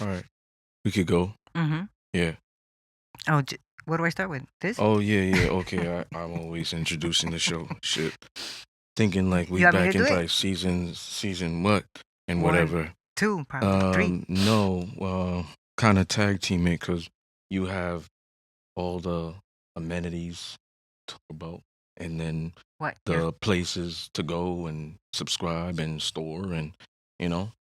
All right. We could go. Mm-hmm. Yeah. Oh, what do I start with? This? Oh, yeah. Okay. I'm always introducing the show. Shit. Thinking like we You want me to back do in it? like season what and 1, whatever. 2, probably 3. No. Kind of tag team it because you have all the amenities to talk about, and then What? the places to go and subscribe and store, and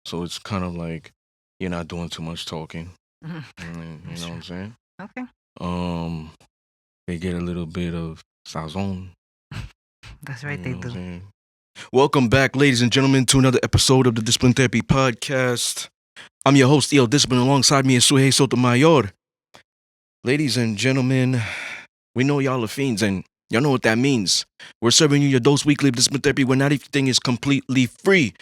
so it's kind of like you're not doing too much talking. Mhm. You That's know what true. I'm saying? Okay. Um, they get a little bit of sazon. That's You right, they know what I'm do. saying? Welcome back, ladies and gentlemen, to another episode of the Discipline Therapy Podcast. I'm your host, El Discipline. Alongside me is Suhey Sotomayor. Ladies and gentlemen, we know y'all are fiends, and y'all know what that means. We're serving you your dose weekly of discipline therapy where not everything is completely free.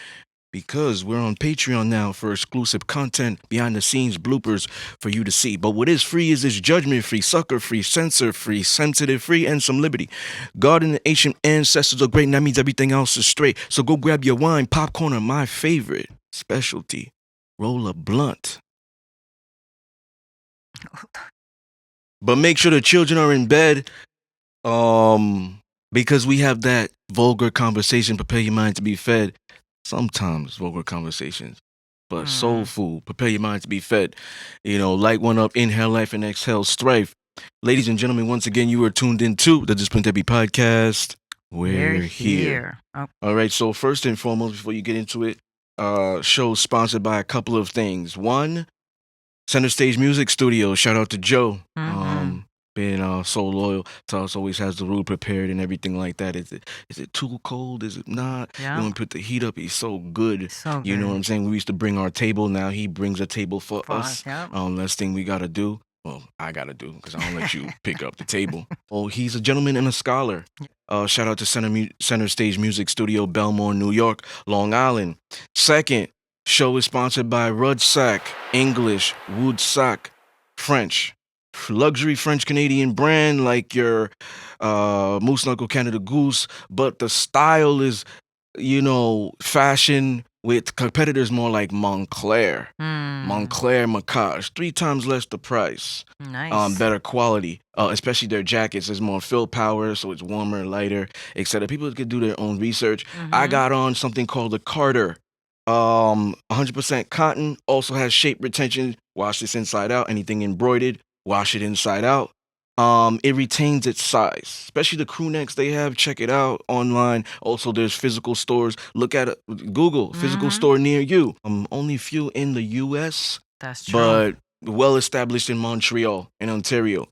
Because we're on Patreon now for exclusive content, behind the scenes bloopers for you to see. But what is free is judgment free, sucker free, censor free, sensitive free, and some liberty. God and the ancient ancestors are great, and that means everything else is straight. So go grab your wine, popcorn, or my favorite specialty, roll a blunt. But make sure the children are in bed, because we have that vulgar conversation. Prepare your mind to be fed. Sometimes vulgar conversations, but soul food. Prepare your mind to be fed. Light one up, inhale life, and exhale strife. Ladies and gentlemen, once again, you are tuned into the Discipline Therapy Podcast. We're here. Oh, All right. So first and foremost, before you get into it, show sponsored by a couple of things. One, Center Stage Music Studio. Shout out to Joe. Being so loyal to us, always has the room prepared and everything like that. Is it too cold? Is it not? yeah. You want to put the heat up? He's so good. So good. You know what I'm saying? We used to bring our table. Now he brings a table for us. Yeah. Last thing we gotta do. Well, I gotta do because I don't let you pick up the table. Oh, he's a gentleman and a scholar. Shout out to Center Stage Music Studio, Belmore, New York, Long Island. Second, show is sponsored by Rudsack, English, Woodsack, French. Luxury French Canadian brand like your Moose Knuckle Canada Goose, but the style is, fashion with competitors more like Montclair. Montclair Macage, 3 times less the price. Nice. Better quality, especially their jackets. There's more fill power, so it's warmer, lighter, etc. People could do their own research. I got on something called the Carter. 100% cotton, also has shape retention. Wash this inside out. Anything embroidered, wash it inside out. It retains its size, especially the crew necks they have. Check it out online. Also, there's physical stores. Look at it. Google physical store near you. Only few in the U.S. That's true. But well established in Montreal and Ontario.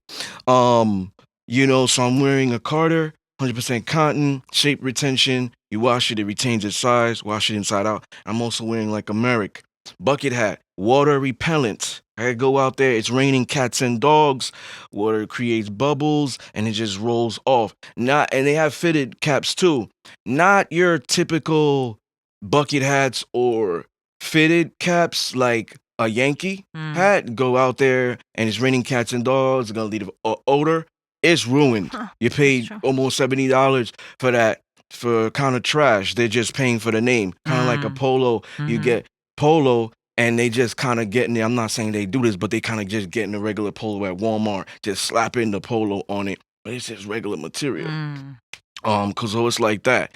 So I'm wearing a Carter, 100% cotton, shape retention. You wash it, it retains its size. Wash it inside out. I'm also wearing like a Merrick bucket hat, water repellent. I go out there, it's raining cats and dogs. Water creates bubbles and it just rolls off. And they have fitted caps too. Not your typical bucket hats or fitted caps like a Yankee hat. Go out there and it's raining cats and dogs. It's gonna leave an odor. It's ruined. You paid almost $70 for that, for kind of trash. They're just paying for the name, kind of like a polo. You get polo and they just kind of getting it. I'm not saying they do this, but they kind of just getting the regular polo at Walmart, just slapping the polo on it, but it's just regular material. Cause it's like that.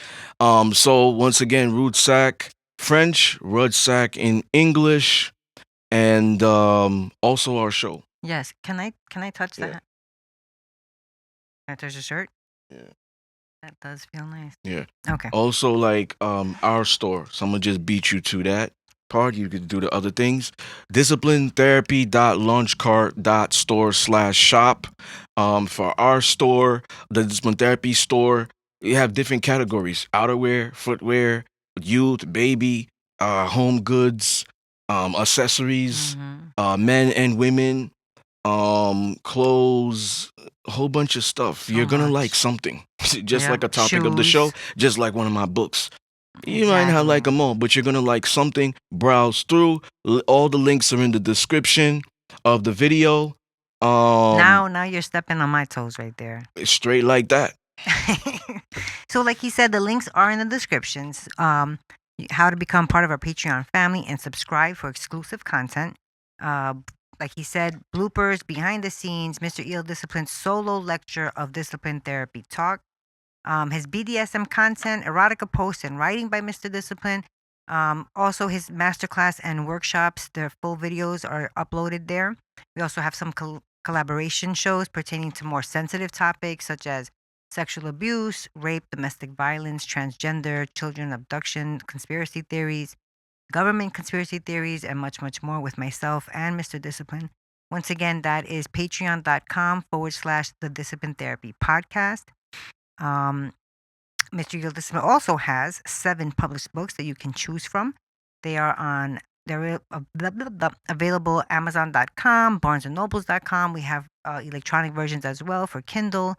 So once again, Rudsack French, Rudsack in English, and also our show. Yes. Can I touch Yeah. that? Can I touch the shirt? Yeah. That does feel nice. Yeah. Okay. Also, like our store. Someone just beat you to that part. You could do the other things. DisciplineTherapy.launchcart.store/shop. For our store, the Discipline Therapy store, we have different categories: outerwear, footwear, youth, baby, home goods, accessories, men and women, clothes, a whole bunch of stuff. You're gonna like something. Just like a topic of the show, just like one of my books. You might not like them all, but you're gonna like something. Browse through. All the links are in the description of the video. Now you're stepping on my toes right there. Straight like that. So like he said, the links are in the descriptions. How to become part of our Patreon family and subscribe for exclusive content. Like he said, bloopers, behind the scenes, Mr. Eel Discipline's solo lecture of discipline therapy talk, his BDSM content, erotica posts, and writing by Mr. Discipline. Also, his masterclass and workshops, their full videos are uploaded there. We also have some collaboration shows pertaining to more sensitive topics such as sexual abuse, rape, domestic violence, transgender, children abduction, conspiracy theories, government conspiracy theories, and much, much more with myself and Mr. Discipline. Once again, that is patreon.com/the Discipline Therapy Podcast. Mr. Eel Discipline also has 7 published books that you can choose from. They're available Amazon.com, BarnesandNobles.com. We have electronic versions as well for Kindle.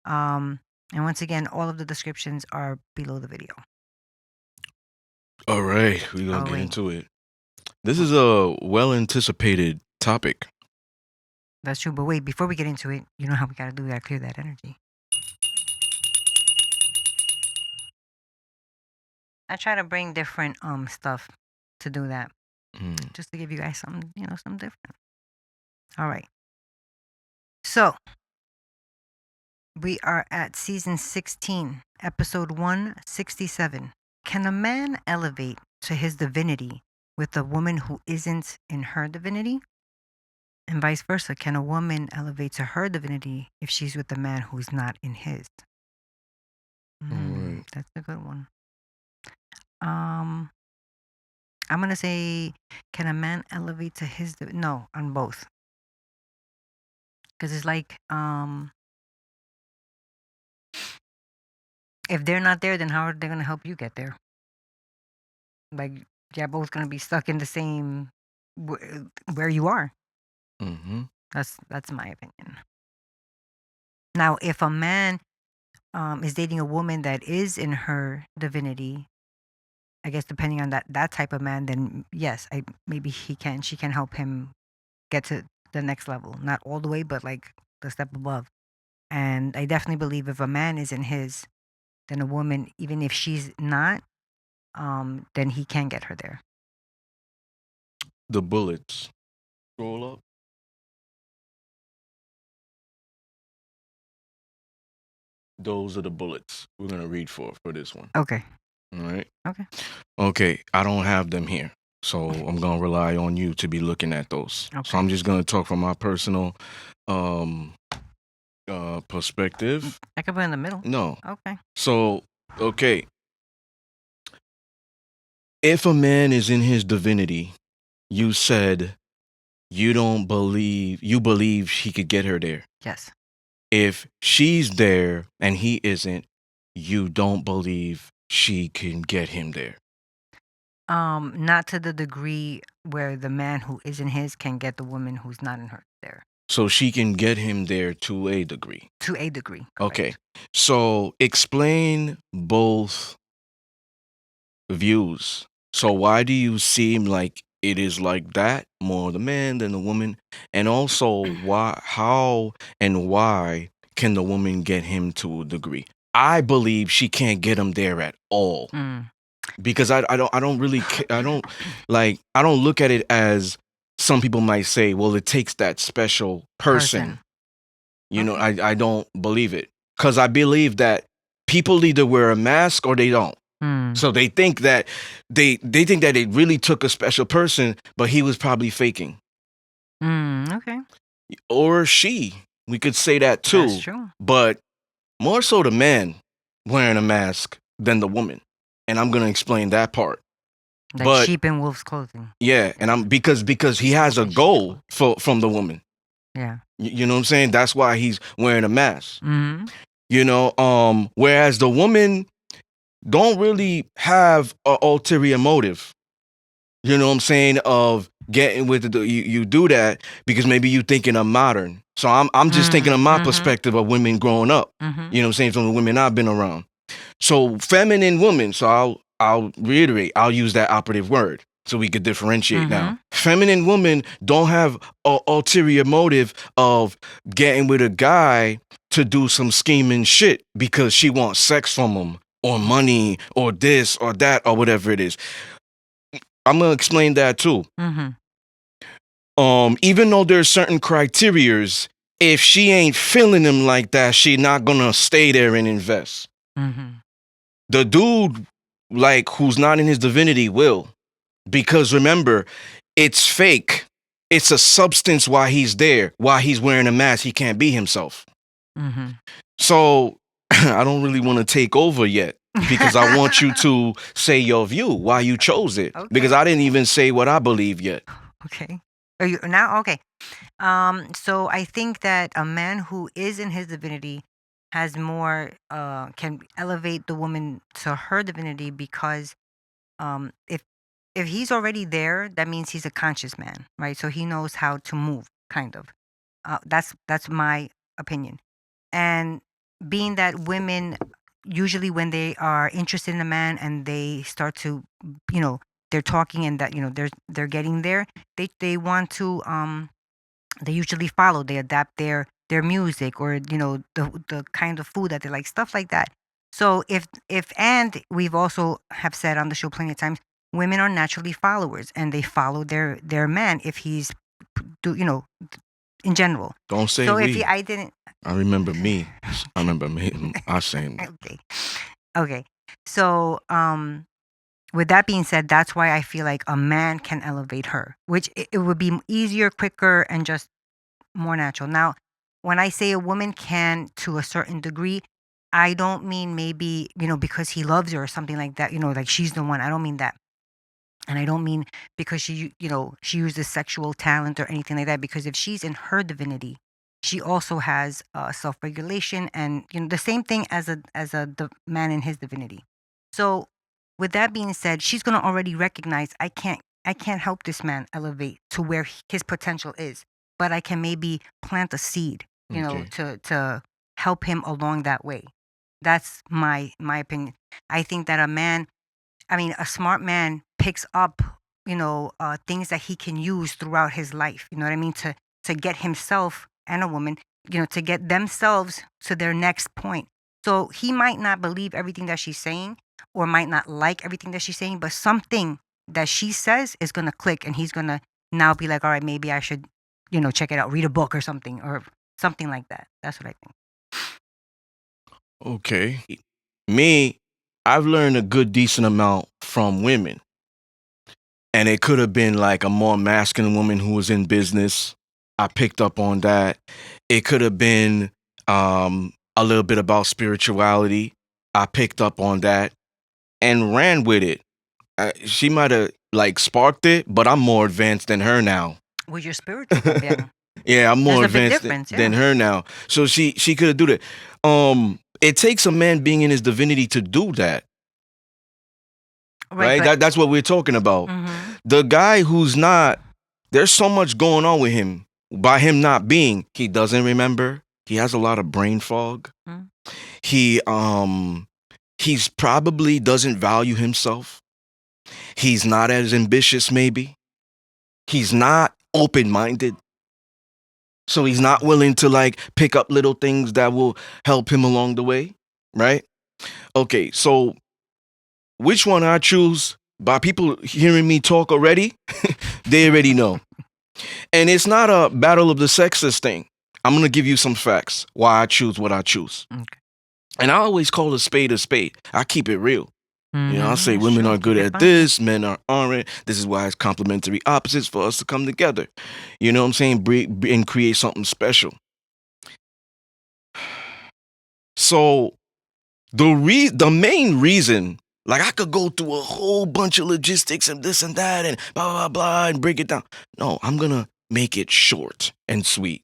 And once again, all of the descriptions are below the video. All right, we're going to get into it. This is a well-anticipated topic. That's true, but wait, before we get into it, you know how we got to do that, clear that energy. I try to bring different stuff to do that, just to give you guys something, something different. All right. So we are at season 16, episode 167. Can a man elevate to his divinity with a woman who isn't in her divinity? And vice versa, can a woman elevate to her divinity if she's with a man who's not in his? That's a good one. I'm gonna say, can a man elevate to his? No, on both. Because it's like, if they're not there, then how are they gonna help you get there? Like, you're both gonna be stuck in the same where you are. That's my opinion. Now, if a man is dating a woman that is in her divinity, I guess depending on that type of man, then yes, maybe she can help him get to the next level. Not all the way, but like the step above. And I definitely believe if a man is in his, then a woman, even if she's not, then he can get her there. The bullets. Scroll up. Those are the bullets we're going to read for this one. Okay. All right. Okay. I don't have them here, so I'm going to rely on you to be looking at those. Okay. So I'm just going to talk from my personal perspective. I could put it in the middle. No. Okay. So, okay. If a man is in his divinity, you said you believe he could get her there. Yes. If she's there and he isn't, you don't believe she can get him there. Not to the degree where the man who is in his can get the woman who's not in her there. So she can get him there to a degree. To a degree. Correct. Okay. So explain both views. So why do you seem like it is like that, more the man than the woman? And also how and why can the woman get him to a degree? I believe she can't get him there at all. Because I don't look at it as some people might say, well, it takes that special person. You know, I don't believe it. Because I believe that people either wear a mask or they don't. So they think that they think that it really took a special person, but he was probably faking. Okay. Or she. We could say that too. That's true. But more so the man wearing a mask than the woman. And I'm going to explain that part. Like sheep in wolf's clothing. Yeah, and because he has a goal from the woman. Yeah. You know what I'm saying? That's why he's wearing a mask. Mm-hmm. You know, whereas the woman don't really have an ulterior motive. You know what I'm saying? Of getting with you do that because maybe you thinking of modern. So I'm just thinking of my perspective of women growing up. You know what I'm saying? From the women I've been around. So feminine women. So I'll reiterate. I'll use that operative word so we could differentiate now. Feminine women don't have an ulterior motive of getting with a guy to do some scheming shit because she wants sex from him or money or this or that or whatever it is. I'm going to explain that too. Even though there's certain criterias, if she ain't feeling him like that, she not gonna stay there and invest. The dude, like, who's not in his divinity will. Because remember, it's fake. It's a substance while he's there. While he's wearing a mask, he can't be himself. So I don't really want to take over yet because I want you to say your view, why you chose it. Okay. Because I didn't even say what I believe yet. Okay. Are you now? Okay. So I think that a man who is in his divinity has more, can elevate the woman to her divinity because if he's already there, that means he's a conscious man, right? So he knows how to move, kind of. That's my opinion. And being that women usually when they are interested in a man and they start to, they're talking and that they're getting there, they want to they usually follow, they adapt their music or the kind of food that they like, stuff like that. So if and we've also have said on the show plenty of times, women are naturally followers and they follow their man if he's in general. Don't say So we. if he, I didn't. I remember me. I remember me. I saying. Okay. So with that being said, that's why I feel like a man can elevate her, which it would be easier, quicker, and just more natural. Now, when I say a woman can to a certain degree, I don't mean maybe, because he loves her or something like that, like she's the one. I don't mean that. And I don't mean because she uses sexual talent or anything like that, because if she's in her divinity, she also has self-regulation and the same thing as the man in his divinity. So with that being said, she's going to already recognize I can't help this man elevate to where his potential is, but I can maybe plant a seed, to help him along that way. That's my opinion. I think that a smart man picks up, things that he can use throughout his life. You know what I mean? To get himself and a woman, to get themselves to their next point. So he might not believe everything that she's saying or might not like everything that she's saying, but something that she says is going to click and he's going to now be like, all right, maybe I should, check it out, read a book or something like that. That's what I think. Okay. Me, I've learned a good decent amount from women. And it could have been like a more masculine woman who was in business. I picked up on that. It could have been a little bit about spirituality. I picked up on that and ran with it. She might have like sparked it, but I'm more advanced than her now. With your spiritual, yeah. Yeah, I'm more advanced than her now. So she could have do that. It takes a man being in his divinity to do that. Right? That's what we're talking about. Mm-hmm. The guy who's not, there's so much going on with him. By him not being, he doesn't remember. He has a lot of brain fog. Mm-hmm. He's probably doesn't value himself. He's not as ambitious, maybe. He's not open-minded. So he's not willing to like pick up little things that will help him along the way, right? Okay, so which one I choose? By people hearing me talk already, they already know. And it's not a battle of the sexes thing. I'm going to give you some facts why I choose what I choose. Okay. And I always call a spade a spade. I keep it real. Mm-hmm. I say women are good at this, men aren't. This is why it's complementary opposites for us to come together. You know what I'm saying? And create something special. So the main reason, like I could go through a whole bunch of logistics and this and that and blah, blah, blah, and break it down. No, I'm going to make it short and sweet.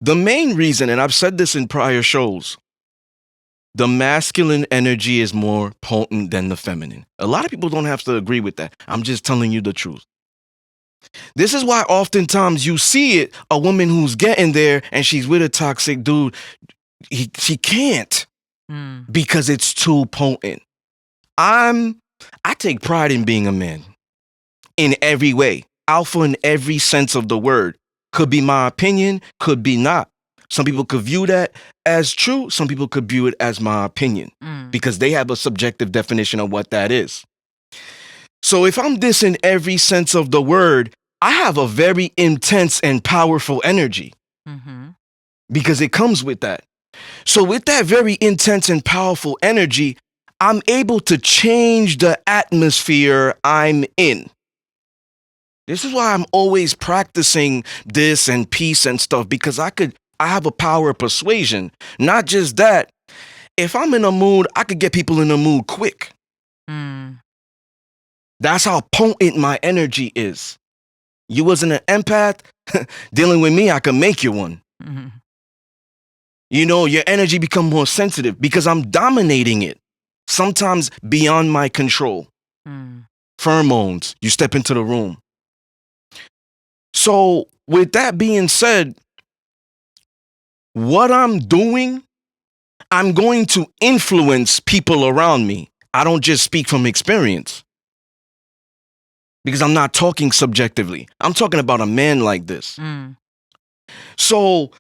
The main reason, and I've said this in prior shows, the masculine energy is more potent than the feminine. A lot of people don't have to agree with that. I'm just telling you the truth. This is why oftentimes you see it, a woman who's getting there and she's with a toxic dude, she can't because it's too potent. I take pride in being a man in every way. Alpha in every sense of the word. Could be my opinion, could be not. Some people could view that as true. Some people could view it as my opinion because they have a subjective definition of what that is. So if I'm this in every sense of the word, I have a very intense and powerful energy Mm-hmm. because it comes with that. So with that very intense and powerful energy, I'm able to change the atmosphere I'm in. This is why I'm always practicing this and peace and stuff, because I have a power of persuasion. Not just that, if I'm in a mood, I could get people in a mood quick. Mm. That's how potent my energy is. You wasn't an empath, dealing with me, I could make you one. Mm-hmm. You know, your energy become more sensitive because I'm dominating it. Sometimes beyond my control. Mm. Pheromones, you step into the room. So with that being said, what I'm doing, I'm going to influence people around me. I don't just speak from experience. Because I'm not talking subjectively. I'm talking about a man like this. Mm. So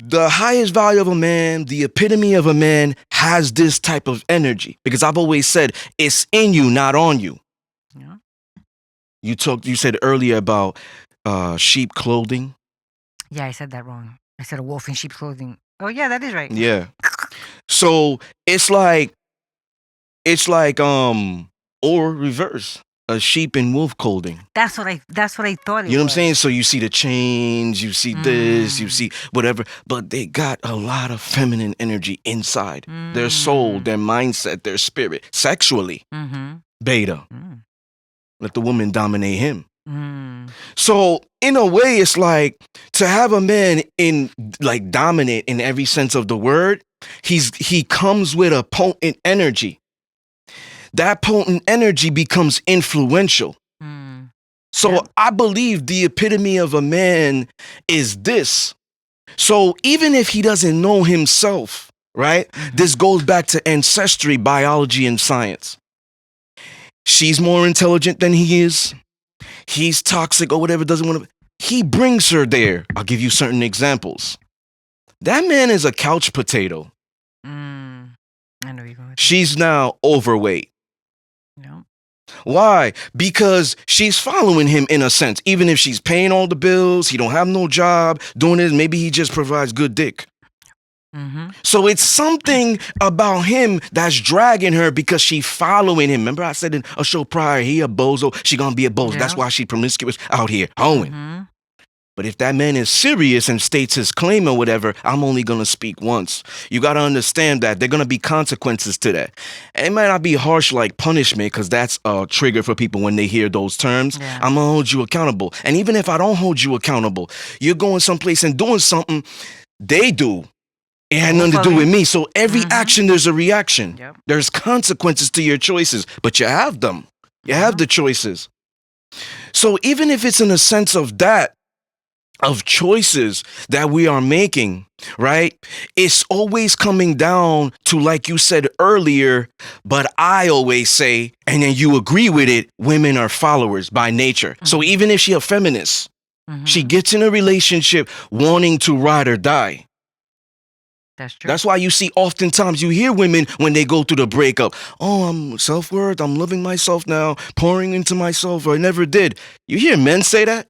the highest value of a man, the epitome of a man, has this type of energy. Because I've always said it's in you, not on you. Yeah. You said earlier about sheep clothing. Yeah, I said that wrong. I said a wolf in sheep's clothing. Oh yeah, that is right. Yeah. So it's like or reverse, a sheep in wolf clothing. That's what I thought it You know what I'm was. saying? So you see the chains, you see this, you Mm. see whatever, but they got a lot of feminine energy inside. Their soul, Mm. their mindset, their spirit, sexually. Mm-hmm. Beta. Mm. Let the woman dominate him. Mm. So in a way, it's like to have a man in like dominate in every sense of the word. He comes with a potent energy. That potent energy becomes influential. Mm. So Yeah. I believe the epitome of a man is this. So even if he doesn't know himself, right? Mhm. This goes back to ancestry, biology, and science. She's more intelligent than he is. He's toxic or whatever, doesn't want to. He brings her there. I'll give you certain examples. That man is a couch potato. Mm. I know you're going. She's now overweight. No. Why? Because she's following him in a sense. Even if she's paying all the bills, he don't have no job, doing this, maybe he just provides good dick. Mm-hmm. So it's something about him that's dragging her because she following him. Remember I said in a show prior, he a bozo, she gonna be a bozo. Yeah. That's why she promiscuous out here hoeing. Mm-hmm. But if that man is serious and states his claim or whatever, I'm only gonna speak once. You gotta understand that there are gonna be consequences to that. And it might not be harsh like punishment, because that's a trigger for people when they hear those terms. Yeah. I'm gonna hold you accountable. And even if I don't hold you accountable, you're going someplace and doing something they do. It had nothing to do with me. So every action, there's a reaction. Yep. There's consequences to your choices, but you have them. You have the choices. So even if it's in a sense of that, of choices that we are making, right? It's always coming down to, like you said earlier, but I always say, and then you agree with it, women are followers by nature. So even if she a feminist, she gets in a relationship wanting to ride or die. That's true. That's why you see oftentimes you hear women when they go through the breakup, oh, I'm self-worth, I'm loving myself now, pouring into myself, or I never did. You hear men say that?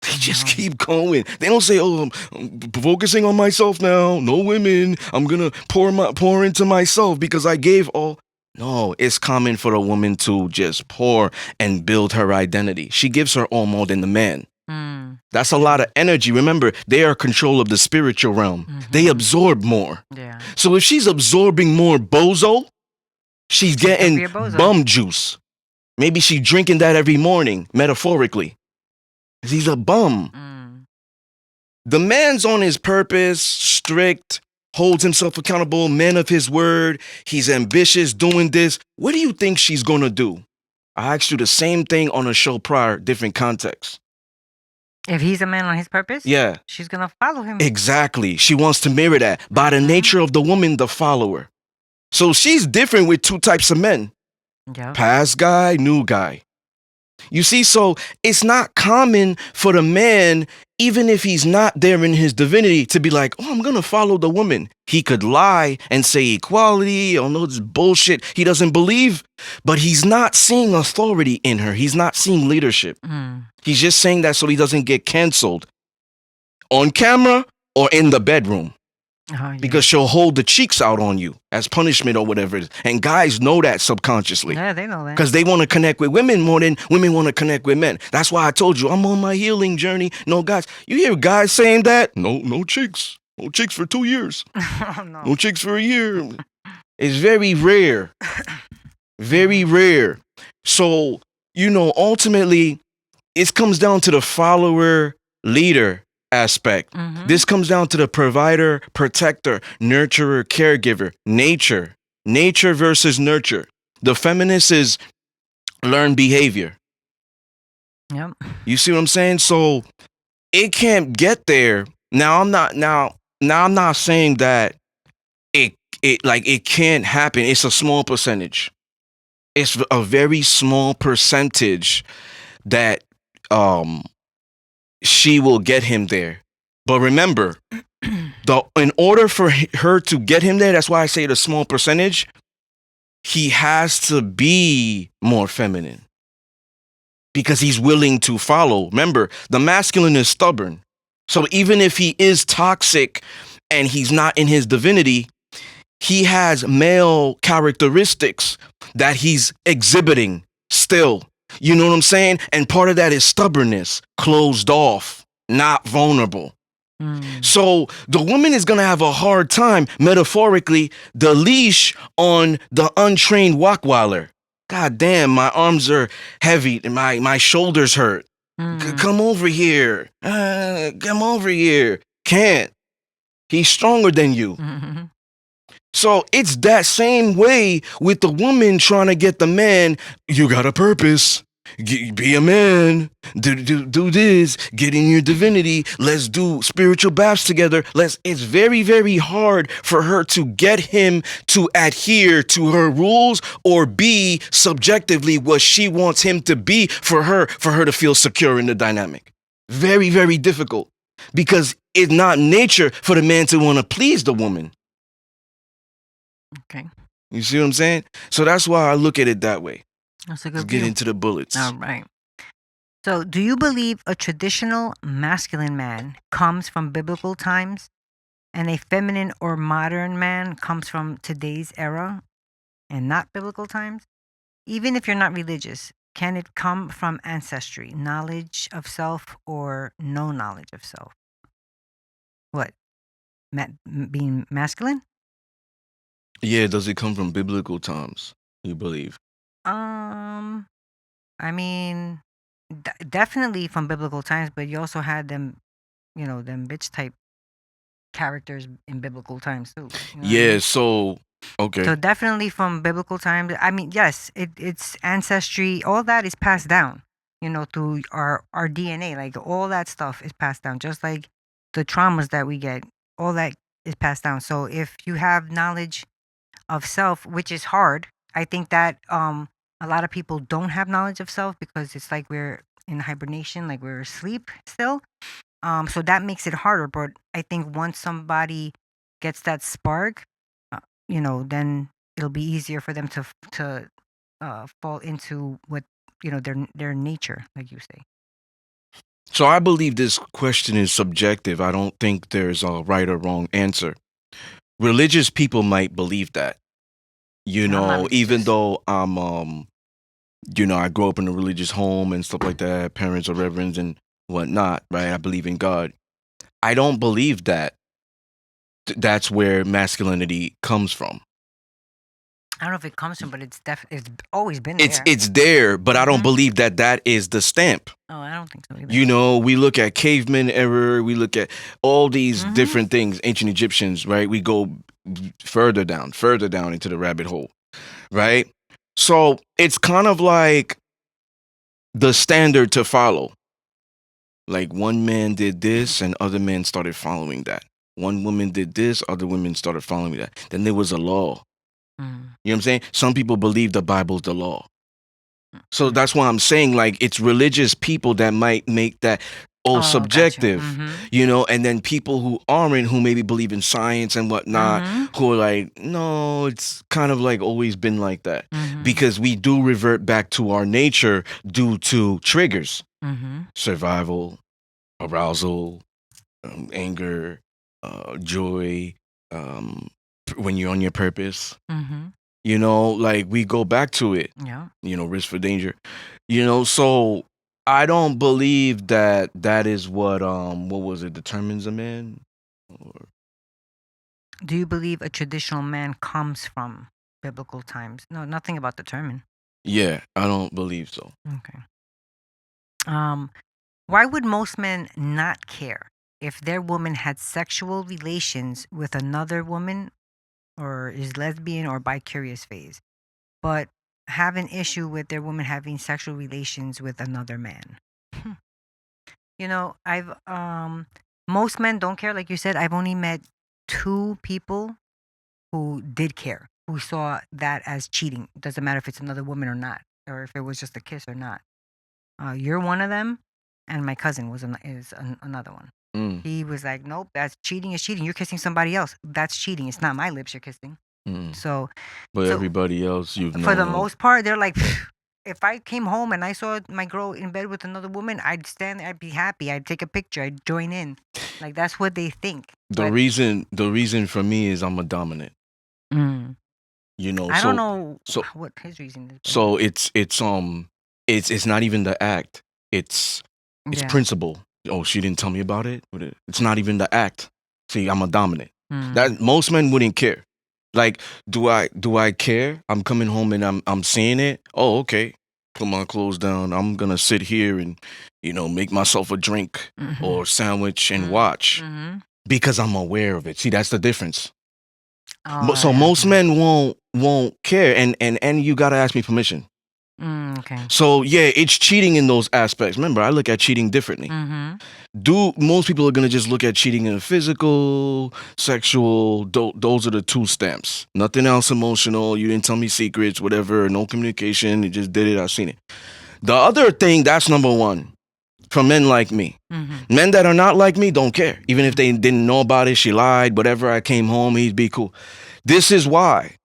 They just keep going. They don't say, oh, I'm focusing on myself now, no women, I'm gonna pour into myself because I gave all. No, it's common for a woman to just pour and build her identity. She gives her all more than the man. That's a lot of energy. Remember, they are control of the spiritual realm. They absorb more. Yeah. So if she's absorbing more bozo, she's getting be a bozo. bum juice. Maybe she's drinking that every morning, metaphorically. He's a bum. The man's on his purpose, strict, holds himself accountable, man of his word. He's ambitious, doing this. What do you think she's going to do? I asked you the same thing on a show prior, different context. If he's a man on his purpose, Yeah. she's gonna follow him. Exactly. She wants to mirror that. By the nature of the woman, the follower. So she's different with two types of men. Yep. Past guy, new guy. You see, so it's not common for the man, even if he's not there in his divinity to be like, oh, I'm going to follow the woman. He could lie and say equality or no, this bullshit he doesn't believe, but he's not seeing authority in her. He's not seeing leadership. He's just saying that so he doesn't get canceled on camera or in the bedroom. Because she'll hold the cheeks out on you as punishment or whatever it is. And guys know that subconsciously. Yeah, they know that. Because they want to connect with women more than women want to connect with men. That's why I told you, I'm on my healing journey. No, guys. You hear guys saying that? No chicks. No chicks for 2 years. No. No chicks for a year. It's very rare. Very rare. So, ultimately, it comes down to the follower leader aspect. This comes down to the provider, protector, nurturer, caregiver, nature versus nurture. The feminist is learned behavior. Yep. You see what I'm saying? So it can't get there. Now I'm not saying that it can't happen. It's a small percentage. It's a very small percentage that she will get him there. But remember, in order for her to get him there, that's why I say the small percentage, he has to be more feminine. Because he's willing to follow. Remember, the masculine is stubborn. So even if he is toxic and he's not in his divinity, he has male characteristics that he's exhibiting still. You know what I'm saying? And part of that is stubbornness, closed off, not vulnerable. So the woman is going to have a hard time, metaphorically, the leash on the untrained walkwaller. God damn, my arms are heavy and my shoulders hurt. Come over here. Come over here. Can't. He's stronger than you. So it's that same way with the woman trying to get the man. You got a purpose. Be a man. Do this. Get in your divinity. Let's do spiritual baths together. It's very, very hard for her to get him to adhere to her rules or be subjectively what she wants him to be for her to feel secure in the dynamic. Very, very difficult because it's not nature for the man to want to please the woman. Okay. You see what I'm saying? So that's why I look at it that way. That's a Let's good get view. into the bullets. All right. So, do you believe a traditional masculine man comes from biblical times and a feminine or modern man comes from today's era and not biblical times? Even if you're not religious, can it come from ancestry, knowledge of self, or no knowledge of self? What? Being masculine? Yeah, does it come from biblical times, you believe? I mean, definitely from biblical times, but you also had them, them bitch type characters in biblical times too. You know what I Yeah, mean? so okay. So definitely from biblical times. I mean, yes, it's ancestry. All that is passed down, through our DNA. Like all that stuff is passed down, just like the traumas that we get. All that is passed down. So if you have knowledge of self, which is hard, I think that a lot of people don't have knowledge of self because it's like we're in hibernation, like we're asleep still. So that makes it harder. But I think once somebody gets that spark, then it'll be easier for them to fall into what their nature, like you say. So I believe this question is subjective. I don't think there's a right or wrong answer. Religious people might believe that. I'm not Even religious. though I'm I grew up in a religious home and stuff like that, parents are reverends and whatnot, right? I believe in God. I don't believe that that's where masculinity comes from. I don't know if it comes from, but it's always been there. It's there, but I don't believe that is the stamp. Oh, I don't think so either. We look at caveman era, we look at all these different things, ancient Egyptians, right? We go further down into the rabbit hole, right? So it's kind of like the standard to follow. Like one man did this and other men started following that. One woman did this, other women started following that. Then there was a law. You know what I'm saying? Some people believe the Bible's the law. So that's why I'm saying, like, it's religious people that might make that Oh, subjective, gotcha. and then people who aren't, who maybe believe in science and whatnot, who are like, no, it's kind of like always been like that. Because we do revert back to our nature due to triggers, survival, arousal, anger, joy, when you're on your purpose. Like we go back to it. Yeah. Risk for danger. So I don't believe that is what was it, determines a man. Or Do you believe a traditional man comes from biblical times? No, nothing about determine. yeah, I don't believe so. Okay. Why would most men not care if their woman had sexual relations with another woman or is lesbian or bi-curious phase, but have an issue with their woman having sexual relations with another man? I've most men don't care, like you said. I've only met 2 people who did care, who saw that as cheating. Doesn't matter if it's another woman or not, or if it was just a kiss or not. You're one of them, and my cousin is another one. He was like, nope, that's cheating. Is cheating. You're kissing somebody else. That's cheating. It's not my lips you're kissing. So, But everybody else, for the most part, they're like, if I came home and I saw my girl in bed with another woman, I'd stand there, I'd be happy, I'd take a picture, I'd join in. Like, that's what they think. The reason for me is I'm a dominant. I don't know what his reason is. So it's not even the act. It's principle. Oh, she didn't tell me about it. It's not even the act. See, I'm a dominant. That most men wouldn't care. Like, do I care? I'm coming home and I'm seeing it. Oh, okay. Put my clothes down. I'm gonna sit here and make myself a drink or sandwich and watch because I'm aware of it. See, that's the difference. So most men won't care, and you gotta ask me permission. Okay. So yeah, it's cheating in those aspects. Remember, I look at cheating differently. Most people are gonna just look at cheating in physical, sexual. Those are the 2 stamps. Nothing else emotional. You didn't tell me secrets, whatever. No communication. You just did it. I've seen it. The other thing, that's number 1. For men like me. Men that are not like me don't care. Even if they didn't know about it, she lied, whatever, I came home, he'd be cool. This is why.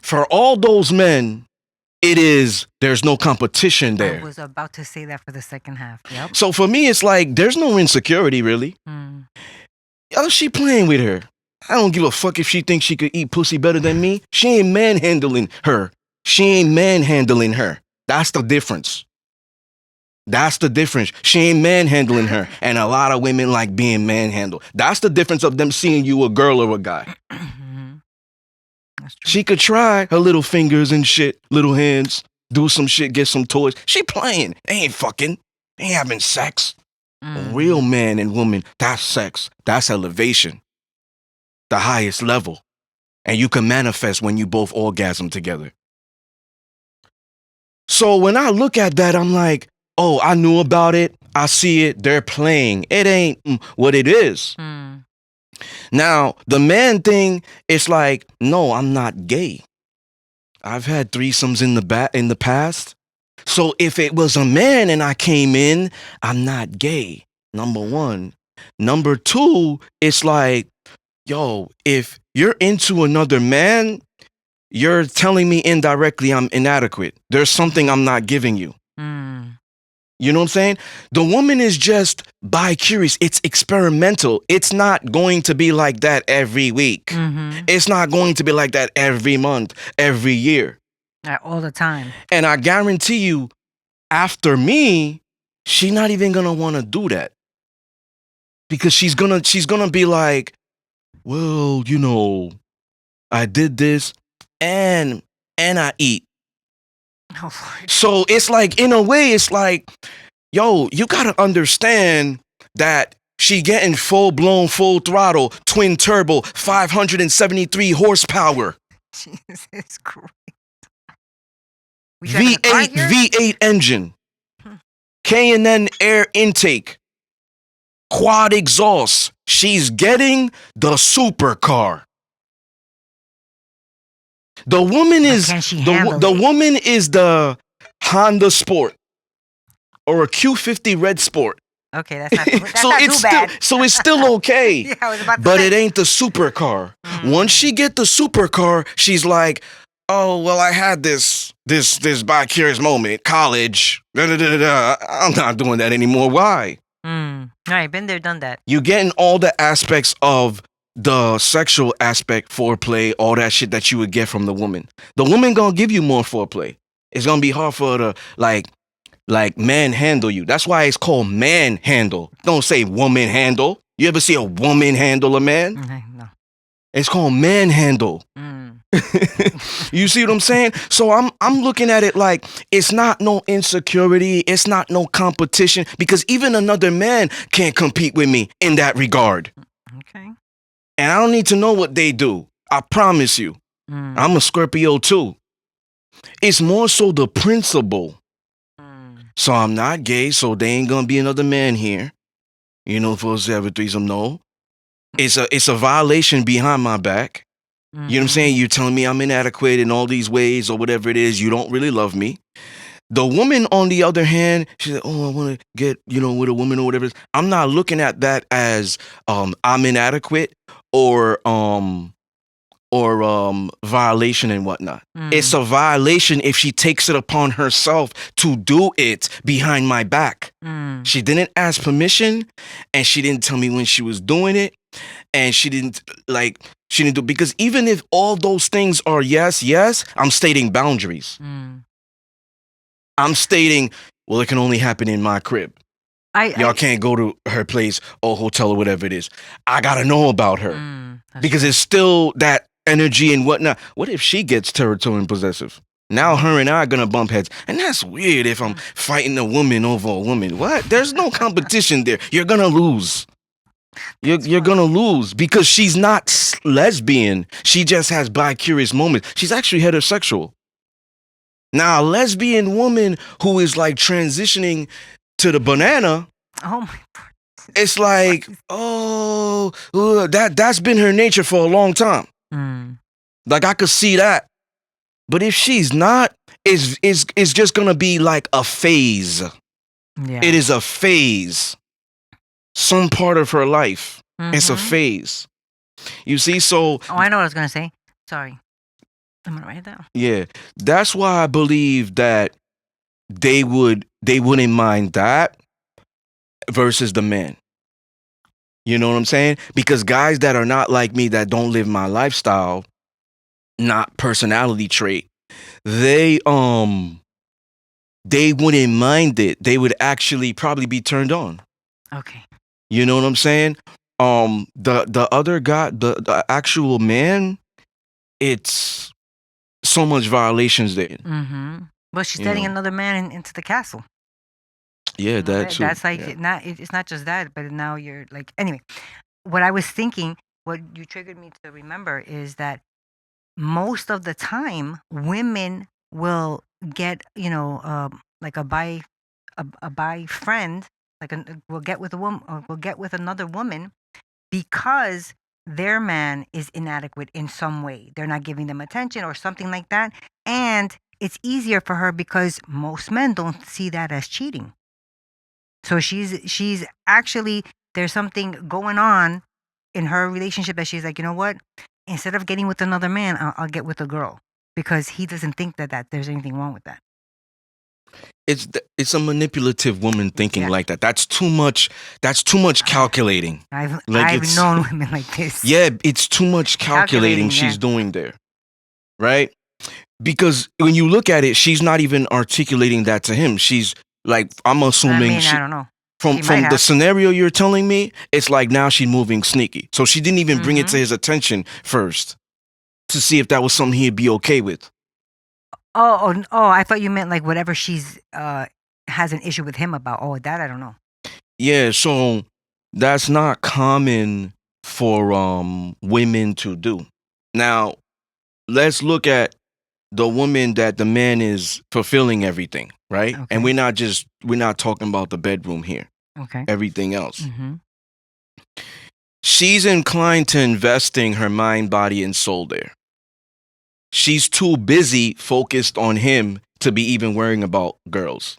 For all those men, there's no competition there. I was about to say that for the second half. Yep. So for me, it's like, there's no insecurity, really. She playing with her. I don't give a fuck if she thinks she could eat pussy better than me. She ain't manhandling her. That's the difference. She ain't manhandling her. And a lot of women like being manhandled. That's the difference of them seeing you a girl or a guy. That's true. She could try her little fingers and shit, little hands, do some shit, get some toys. She playing. They ain't fucking. They ain't having sex. A real man and woman, that's sex. That's elevation. The highest level. And you can manifest when you both orgasm together. So when I look at that, I'm like, oh, I knew about it. I see it. They're playing. It ain't what it is. Now, the man thing, it's like, no, I'm not gay. I've had threesomes in the past. So if it was a man and I came in, I'm not gay. Number 1. Number 2, it's like, yo, if you're into another man, you're telling me indirectly I'm inadequate. There's something I'm not giving you. You know what I'm saying? The woman is just bi-curious. It's experimental. It's not going to be like that every week. It's not going to be like that every month, every year. All the time. And I guarantee you, after me, she's not even going to want to do that. Because she's gonna be like, well, I did this and I eat. Oh, so it's like, in a way, it's like, yo, you gotta understand that she getting full-blown, full throttle, twin turbo, 573 horsepower. Jesus Christ. V8 engine. K&N air intake. Quad exhaust. She's getting the supercar. The woman is the woman is the Honda Sport or a Q50 Red Sport. Okay, that's not too, that's So not it's too bad. it's still okay. Yeah, I was about to But say. it ain't the supercar. Once she get the supercar, she's like, "Oh, well, I had this vicarious moment, college. Da, da, da, da, da. I'm not doing that anymore. Why? All right, been there, done that. You getting all the aspects of the sexual aspect, foreplay, all that shit that you would get from the woman. The woman gonna give you more foreplay. It's gonna be hard for her to like manhandle you. That's why it's called manhandle. Don't say woman handle. You ever see a woman handle a man? No. It's called manhandle. You see what I'm saying? So I'm looking at it like it's not no insecurity, it's not no competition, because even another man can't compete with me in that regard. Okay. And I don't need to know what they do. I promise you. I'm a Scorpio too. It's more so the principle. So I'm not gay, so there ain't gonna be another man here. You know, for us to have a threesome, no. It's a violation behind my back. You know what I'm saying? You're telling me I'm inadequate in all these ways or whatever it is. You don't really love me. The woman, on the other hand, she said, "Oh, I want to get, with a woman or whatever." I'm not looking at that as I'm inadequate or violation and whatnot. It's a violation if she takes it upon herself to do it behind my back. She didn't ask permission, and she didn't tell me when she was doing it, and she didn't do, because even if all those things are yes, I'm stating boundaries. I'm stating, well, it can only happen in my crib. Y'all can't go to her place or hotel or whatever it is. I gotta know about her because it's still that energy and whatnot. What if she gets territorial and possessive? Now her and I are gonna bump heads, and that's weird. If I'm fighting a woman over a woman, what? There's no competition there. You're gonna lose. You're gonna lose because she's not lesbian. She just has bi-curious moments. She's actually heterosexual. Now, a lesbian woman who is like transitioning to the banana. Oh my God. It's like, that's been her nature for a long time. Like I could see that. But if she's not, it's just gonna be like a phase. Yeah. It is a phase. Some part of her life. It's a phase. You see, so I know what I was gonna say. Sorry. I'm gonna write it down. Yeah. That's why I believe that they wouldn't mind that versus the men. You know what I'm saying? Because guys that are not like me, that don't live my lifestyle, not personality trait, they wouldn't mind it. They would actually probably be turned on. Okay. You know what I'm saying? The other guy, the actual man, it's so much violations there. But she's letting another man into the castle. Yeah, that too. That's like it's not just that, but now you're like, anyway. What I was thinking, what you triggered me to remember, is that most of the time women will get like a bi friend, like will get with a woman, or will get with another woman because their man is inadequate in some way. They're not giving them attention or something like that, and it's easier for her because most men don't see that as cheating. So she's actually, there's something going on in her relationship that she's like, you know what? Instead of getting with another man, I'll get with a girl because he doesn't think that there's anything wrong with that. It's a manipulative woman thinking like that. That's too much. That's too much calculating. I've known women like this. Yeah, it's too much calculating she's doing there, right? Because when you look at it, she's not even articulating that to him. She's like, I'm assuming. I don't know. From the scenario you're telling me, it's like now she's moving sneaky. So she didn't even bring it to his attention first to see if that was something he'd be okay with. Oh! I thought you meant like whatever she's has an issue with him about. Oh, that I don't know. Yeah, so that's not common for women to do. Now, let's look at the woman that the man is fulfilling everything, right? Okay. And we're not talking about the bedroom here. Okay. Everything else. She's inclined to investing her mind, body, and soul there. She's too busy focused on him to be even worrying about girls.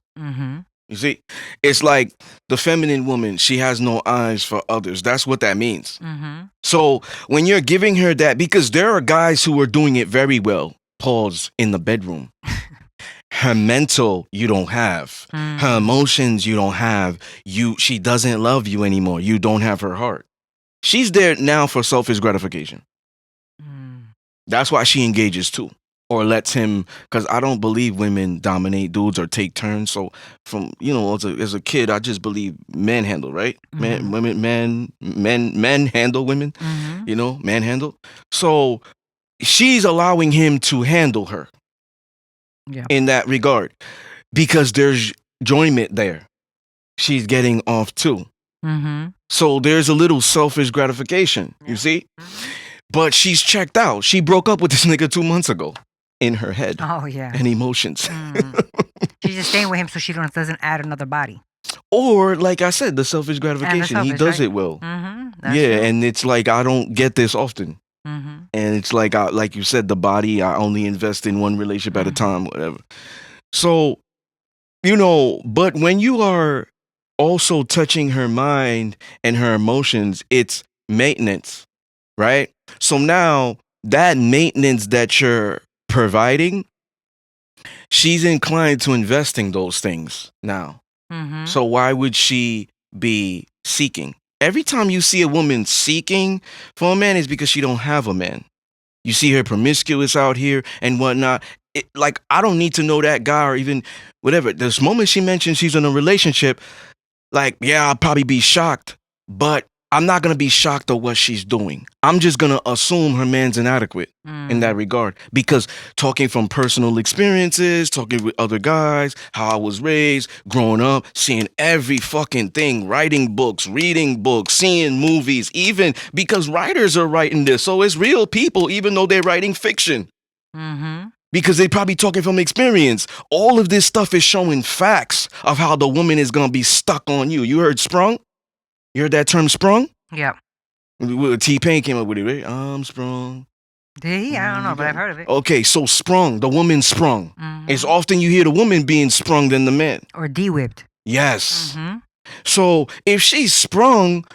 You see, it's like the feminine woman, she has no eyes for others. That's what that means. Mm-hmm. So when you're giving her that, because there are guys who are doing it very well, pause, in the bedroom. Her mental, you don't have. Her emotions, you don't have. She doesn't love you anymore. You don't have her heart. She's there now for selfish gratification. That's why she engages too, or lets him. Because I don't believe women dominate dudes or take turns. So from as a kid, I just believe men handle, right? Men, women, men handle women. Manhandle. So she's allowing him to handle her. Yeah. In that regard, because there's enjoyment there. She's getting off too. So there's a little selfish gratification, you see? But she's checked out. She broke up with this nigga 2 months ago in her head. Oh, yeah. And emotions. She's just staying with him so she doesn't add another body. Or, like I said, the selfish gratification. He does it well. That's yeah, true. and it's like I don't get this often. And it's like, like you said, the body, I only invest in one relationship at a time, whatever. So, but when you are also touching her mind and her emotions, it's maintenance, right? So now that maintenance that you're providing, she's inclined to investing those things now. So why would she be seeking? Every time you see a woman seeking for a man is because she don't have a man. You see her promiscuous out here and whatnot. Like, I don't need to know that guy or even whatever. This moment she mentions she's in a relationship, like, yeah, I'll probably be shocked, but I'm not going to be shocked at what she's doing. I'm just going to assume her man's inadequate in that regard. Because talking from personal experiences, talking with other guys, how I was raised, growing up, seeing every fucking thing, writing books, reading books, seeing movies, even because writers are writing this. So it's real people, even though they're writing fiction. Because they probably talking from experience. All of this stuff is showing facts of how the woman is going to be stuck on you. You heard sprung? You heard that term sprung? Yeah. T-Pain came up with it, right? I'm sprung. Did he? I don't know, but I've heard of it. Okay, so sprung, the woman sprung. It's often you hear the woman being sprung than the man. Or de-whipped. Yes. So if she's sprung,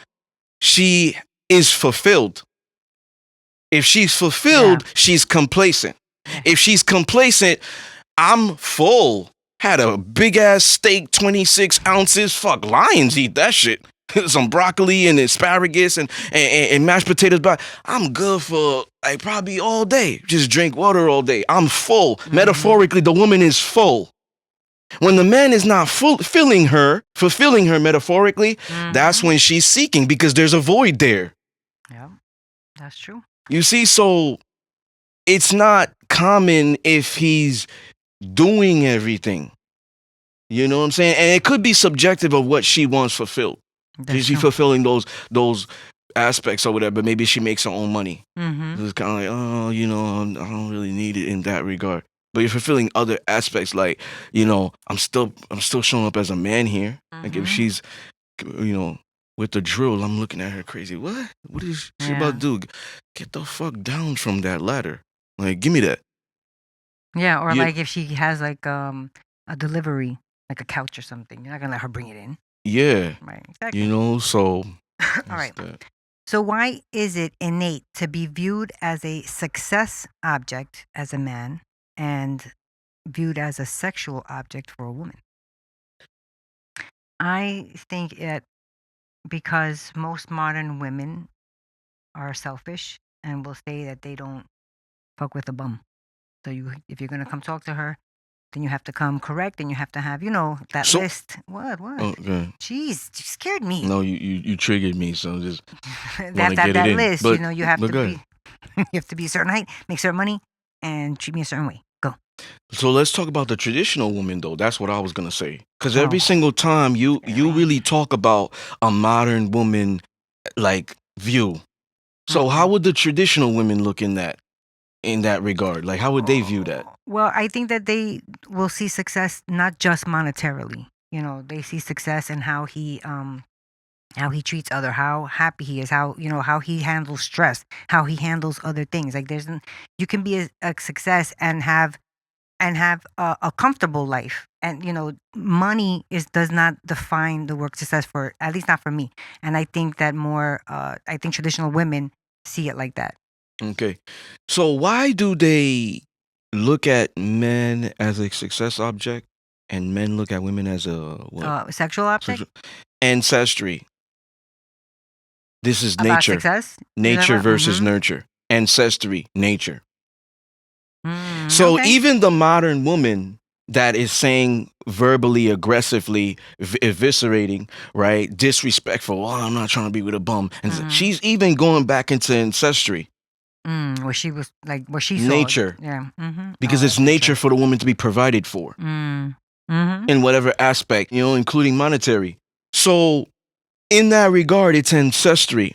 she is fulfilled. If she's fulfilled, she's complacent. If she's complacent, I'm full. Had a big ass steak, 26 ounces. Fuck, lions eat that shit. Some broccoli and asparagus and mashed potatoes. But I'm good for like probably all day. Just drink water all day. I'm full. Metaphorically, the woman is full. When the man is not fulfilling her metaphorically, that's when she's seeking because there's a void there. Yeah, that's true. You see, so it's not common if he's doing everything. You know what I'm saying? And it could be subjective of what she wants fulfilled. Is she fulfilling those aspects or whatever? But maybe she makes her own money. It's kind of like, oh, I don't really need it in that regard. But you're fulfilling other aspects, like, I'm still showing up as a man here. Like if she's, with the drill, I'm looking at her crazy. What is she about to do? Get the fuck down from that ladder. Like, give me that. Yeah, or like if she has like a delivery, like a couch or something, you're not gonna let her bring it in. Yeah. Right. Exactly. So. All right. So why is it innate to be viewed as a success object as a man and viewed as a sexual object for a woman? I think it because most modern women are selfish and will say that they don't fuck with a bum. So if you're gonna come talk to her, then you have to come correct, and you have to have, that list. What? Okay. Jeez, you scared me. No, you triggered me, so just they have to have that list. But, you have to be, you have to be a certain height, make certain money, and treat me a certain way. Go. So let's talk about the traditional woman, though. That's what I was gonna say. Because every single time you really talk about a modern woman like view. So how would the traditional women look in that regard? Like, how would they view that? Well, I think that they will see success not just monetarily. They see success in how he treats other, how happy he is, how how he handles stress, how he handles other things. Like you can be a success and have and have a comfortable life. And money does not define the work success, for at least not for me. And I think that I think traditional women see it like that. Okay. So why do they look at men as a success object and men look at women as a what? Sexual object Ancestry. This is about nature. success. Nature versus Mhm. nurture. Ancestry, nature. So Okay. even the modern woman that is saying verbally, aggressively, eviscerating, right, disrespectful. Oh, I'm not trying to be with a bum, and she's even going back into ancestry, Where she was like, where she saw nature, yeah. because it's nature for the woman to be provided for in whatever aspect, including monetary. So in that regard, it's ancestry.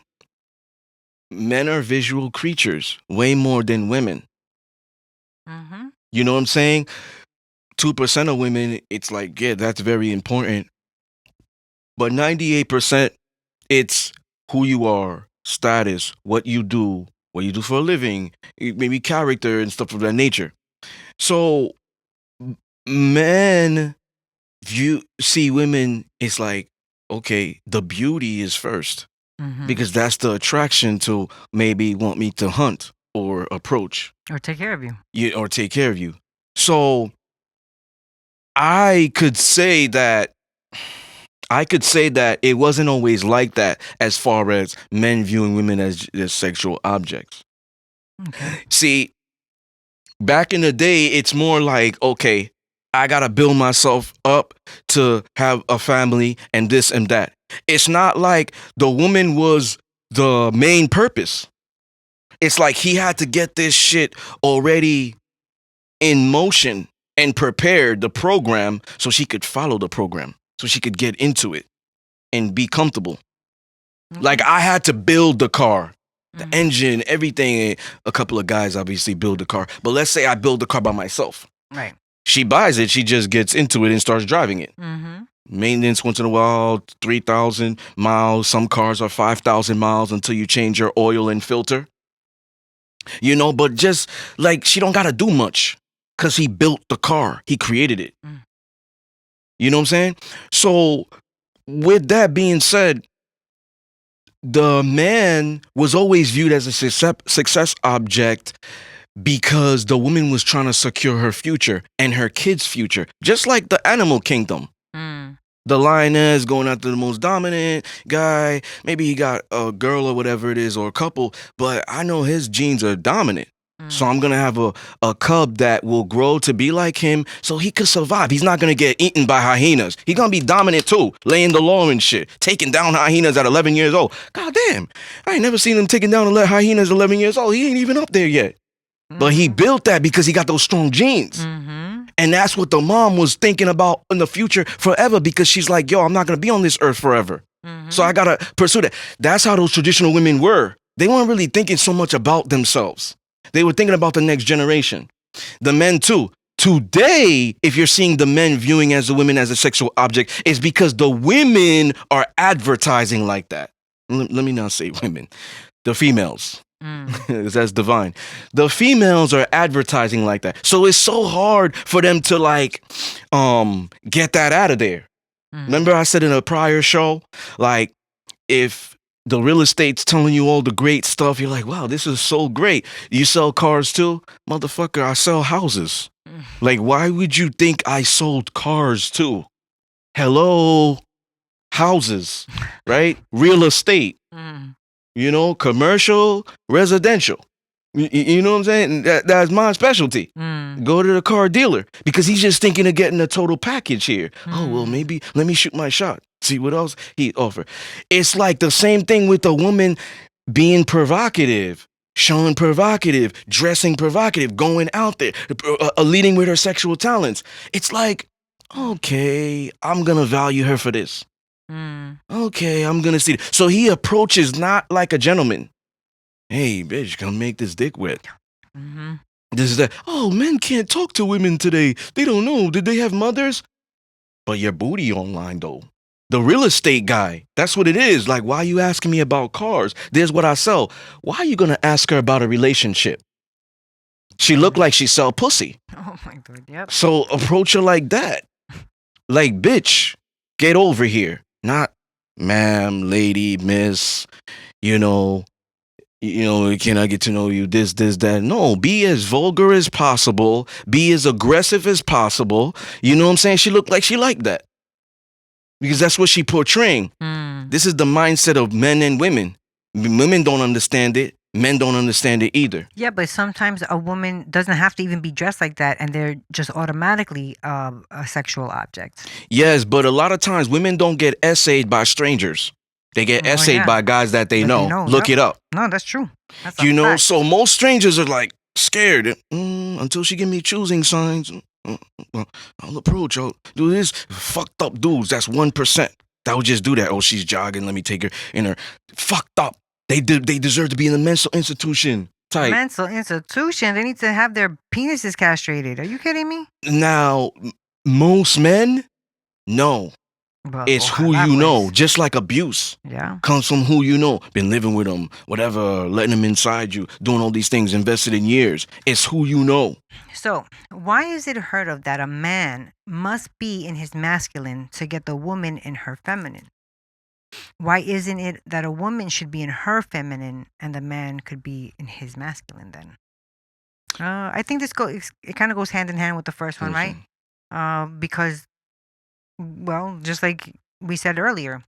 Men are visual creatures way more than women. You know what I'm saying? 2% of women, it's like, yeah, that's very important. But 98%, it's who you are, status, what you do for a living, maybe character and stuff of that nature. So men see women, it's like, okay, the beauty is first. Because that's the attraction to maybe want me to hunt or approach. Or take care of you. Or take care of you. So I could say that it wasn't always like that as far as men viewing women as sexual objects. Okay. See, back in the day, it's more like, okay, I gotta build myself up to have a family and this and that. It's not like the woman was the main purpose. It's like he had to get this shit already in motion and prepared the program so she could follow the program, so she could get into it and be comfortable. Like I had to build the car, the engine, everything. A couple of guys obviously build the car. But let's say I build the car by myself. Right. She buys it. She just gets into it and starts driving it. Maintenance once in a while, 3,000 miles. Some cars are 5,000 miles until you change your oil and filter. But just like she don't got to do much because he built the car. He created it. You know what I'm saying? So with that being said, the man was always viewed as a success object because the woman was trying to secure her future and her kids' future, just like the animal kingdom. The lioness going after the most dominant guy. Maybe he got a girl or whatever it is, or a couple, but I know his genes are dominant. So I'm going to have a cub that will grow to be like him so he could survive. He's not going to get eaten by hyenas. He's going to be dominant too, laying the law and shit, taking down hyenas at 11 years old. God damn, I ain't never seen him taking down hyenas at 11 years old. He ain't even up there yet. But he built that because he got those strong genes. And that's what the mom was thinking about in the future forever, because she's like, yo, I'm not going to be on this earth forever. So I got to pursue that. That's how those traditional women were. They weren't really thinking so much about themselves. They were thinking about the next generation. The men too. Today, if you're seeing the men viewing as the women as a sexual object, it's because the women are advertising like that. Let me not say women. The females. That's divine. The females are advertising like that. So it's so hard for them to get that out of there. Remember I said in a prior show, like if the real estate's telling you all the great stuff, you're like, wow, this is so great. You sell cars too? Motherfucker, I sell houses. Like, why would you think I sold cars too? Hello, houses, right? Real estate. Commercial, residential. You know what I'm saying? That's my specialty. Go to the car dealer because he's just thinking of getting a total package here. Oh, well, maybe let me shoot my shot. See what else he offer. It's like the same thing with a woman being provocative, showing provocative, dressing provocative, going out there, leading with her sexual talents. It's like, okay, I'm going to value her for this. Okay, I'm gonna see. So he approaches not like a gentleman. Hey, bitch, come make this dick wet. This is that. Oh, men can't talk to women today. They don't know. Did they have mothers? But your booty online though. The real estate guy. That's what it is. Like, why are you asking me about cars? There's what I sell. Why are you gonna ask her about a relationship? She looked like she sell pussy. Oh my God. Yep. So approach her like that. Like, bitch, get over here. Not, ma'am, lady, miss, you know, can I get to know you? This, that. No, be as vulgar as possible. Be as aggressive as possible. You know what I'm saying? She looked like she liked that. Because that's what she portraying. This is the mindset of men and women. Women don't understand it. Men don't understand it either. Yeah, but sometimes a woman doesn't have to even be dressed like that, and they're just automatically a sexual object. Yes, but a lot of times women don't get essayed by strangers. They get essayed by guys that they know. Look it up. No, that's true. That's you know, fact. So most strangers are like scared until she give me choosing signs. I'll approach. I'll do this. Fucked up dudes. That's 1%. That would just do that. Oh, she's jogging. Let me take her in her. Fucked up. They deserve to be in a mental institution. Type. Mental institution? They need to have their penises castrated. Are you kidding me? Now, most men, no. But it's who you know. Just like abuse. Yeah. Comes from who you know. Been living with them, whatever, letting them inside you, doing all these things, invested in years. It's who you know. So, why is it heard of that a man must be in his masculine to get the woman in her feminine? Why isn't it that a woman should be in her feminine and the man could be in his masculine then? I think it kind of goes hand in hand with the first one, right? Because, well, just like we said earlier,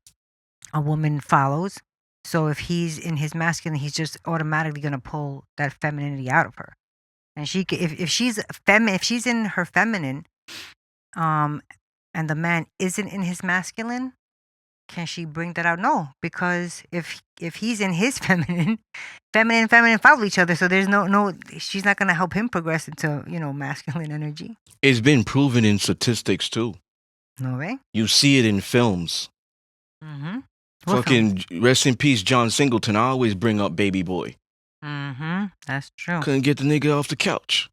a woman follows. So if he's in his masculine, he's just automatically going to pull that femininity out of her. And if she's in her feminine, and the man isn't in his masculine, can she bring that out? No, because if he's in his feminine follow each other. So there's no she's not gonna help him progress into masculine energy. It's been proven in statistics too. No way. You see it in films. Mm-hmm. Fucking rest in peace, John Singleton. I always bring up Baby Boy. Mm-hmm. That's true. Couldn't get the nigga off the couch.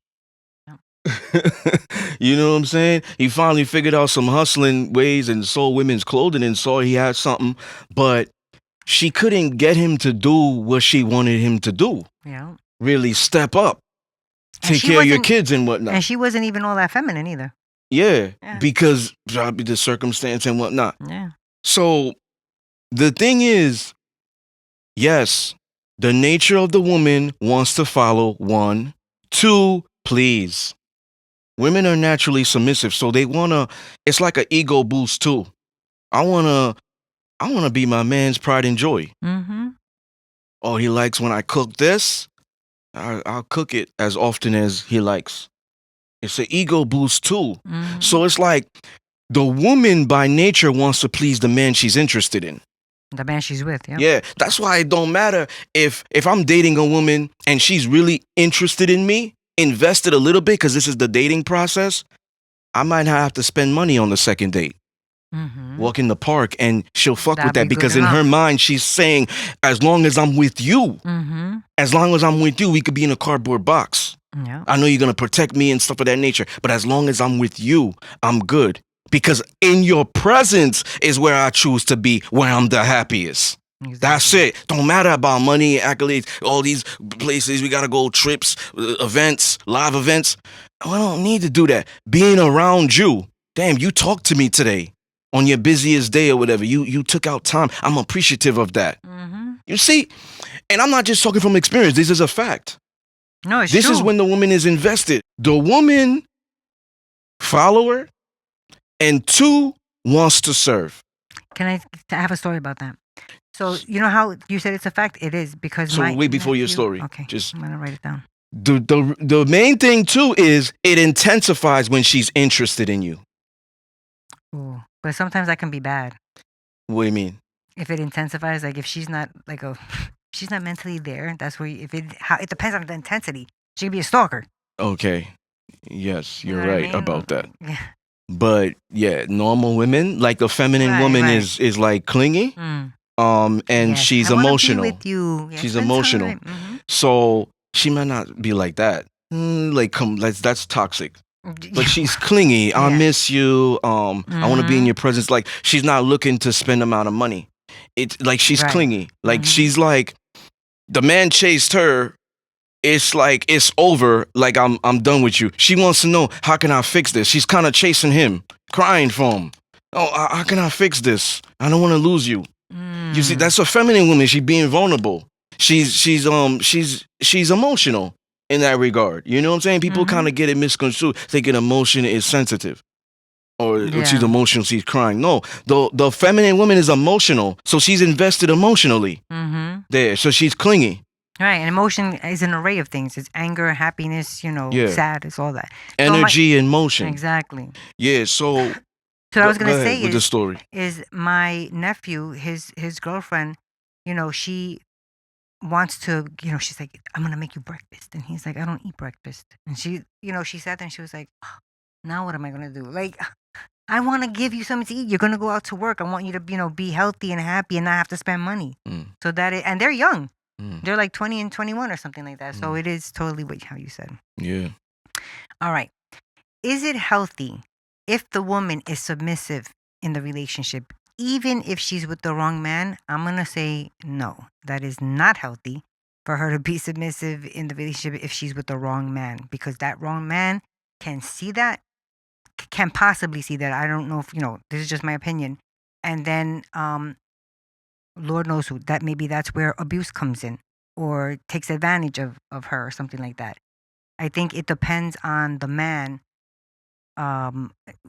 You know what I'm saying? He finally figured out some hustling ways and sold women's clothing and saw he had something, but she couldn't get him to do what she wanted him to do. Yeah. Really step up. Take care of your kids and whatnot. And she wasn't even all that feminine either. Yeah. Because probably the circumstance and whatnot. Yeah. So the thing is, yes, the nature of the woman wants to follow 1, 2, please. Women are naturally submissive, so they wanna. It's like an ego boost too. I wanna be my man's pride and joy. Mm-hmm. Oh, he likes when I cook this. I'll cook it as often as he likes. It's an ego boost too. Mm-hmm. So it's like the woman by nature wants to please the man she's interested in. The man she's with, yeah. Yeah, that's why it don't matter if I'm dating a woman and she's really interested in me. Invested a little bit because this is the dating process. I might have to spend money on the second date. Mm-hmm. Walk in the park and she'll fuck with that because in her mind she's saying, as long as I'm with you, as long as I'm with you, we could be in a cardboard box. Yeah. I know you're going to protect me and stuff of that nature, but as long as I'm with you, I'm good. Because in your presence is where I choose to be, where I'm the happiest. Exactly. That's it. Don't matter about money, accolades, all these places. We got to go, trips, events, live events. I don't need to do that. Being around you. Damn, you talked to me today on your busiest day or whatever. You took out time. I'm appreciative of that. Mm-hmm. You see? And I'm not just talking from experience. This is a fact. No, it's This true. is when the woman is invested. The woman, follower, and 2, wants to serve. Can I have a story about that? So, you know how you said it's a fact? It is because So wait before your story. Okay, Just I'm going to write it down. The main thing too is it intensifies when she's interested in you. Ooh, but sometimes that can be bad. What do you mean? If it intensifies, like if she's not she's not mentally there, that's where it depends on the intensity. She could be a stalker. Okay. Yes, you're You know what I right mean? about that. Yeah. But yeah, normal women, like the feminine woman is like clingy. And Yes, she's I wanna emotional. Be with you. Yeah, she's spend emotional. time. Mm-hmm. So she might not be like that. That's toxic. But she's clingy. I miss you. I want to be in your presence. Like she's not looking to spend amount of money. It's like she's clingy. Like she's like the man chased her it's like it's over. Like I'm done with you. She wants to know, how can I fix this? She's kind of chasing him, crying for him. Oh, how can I fix this? I don't want to lose you. You see, that's a feminine woman. She's being vulnerable. She's emotional in that regard. You know what I'm saying? People kind of get it misconstrued, thinking emotion is sensitive. Or she's emotional, she's crying. No, the feminine woman is emotional, so she's invested emotionally there. So she's clingy. Right, and emotion is an array of things. It's anger, happiness, sad, it's all that. Energy and motion. Exactly. Yeah, so I was going to say with the story. Is my nephew, his girlfriend, she wants to, she's like, I'm going to make you breakfast. And he's like, I don't eat breakfast. And she, she sat there and she was like, oh, now what am I going to do? Like, I want to give you something to eat. You're going to go out to work. I want you to, be healthy and happy and not have to spend money. So and they're young. They're like 20 and 21 or something like that. So it is totally how you said. Yeah. All right. Is it healthy if the woman is submissive in the relationship, even if she's with the wrong man? I'm going to say no. That is not healthy for her to be submissive in the relationship if she's with the wrong man, because that wrong man can see that, can possibly see that. I don't know if, this is just my opinion. And then, Lord knows who, that maybe that's where abuse comes in or takes advantage of her or something like that. I think it depends on the man,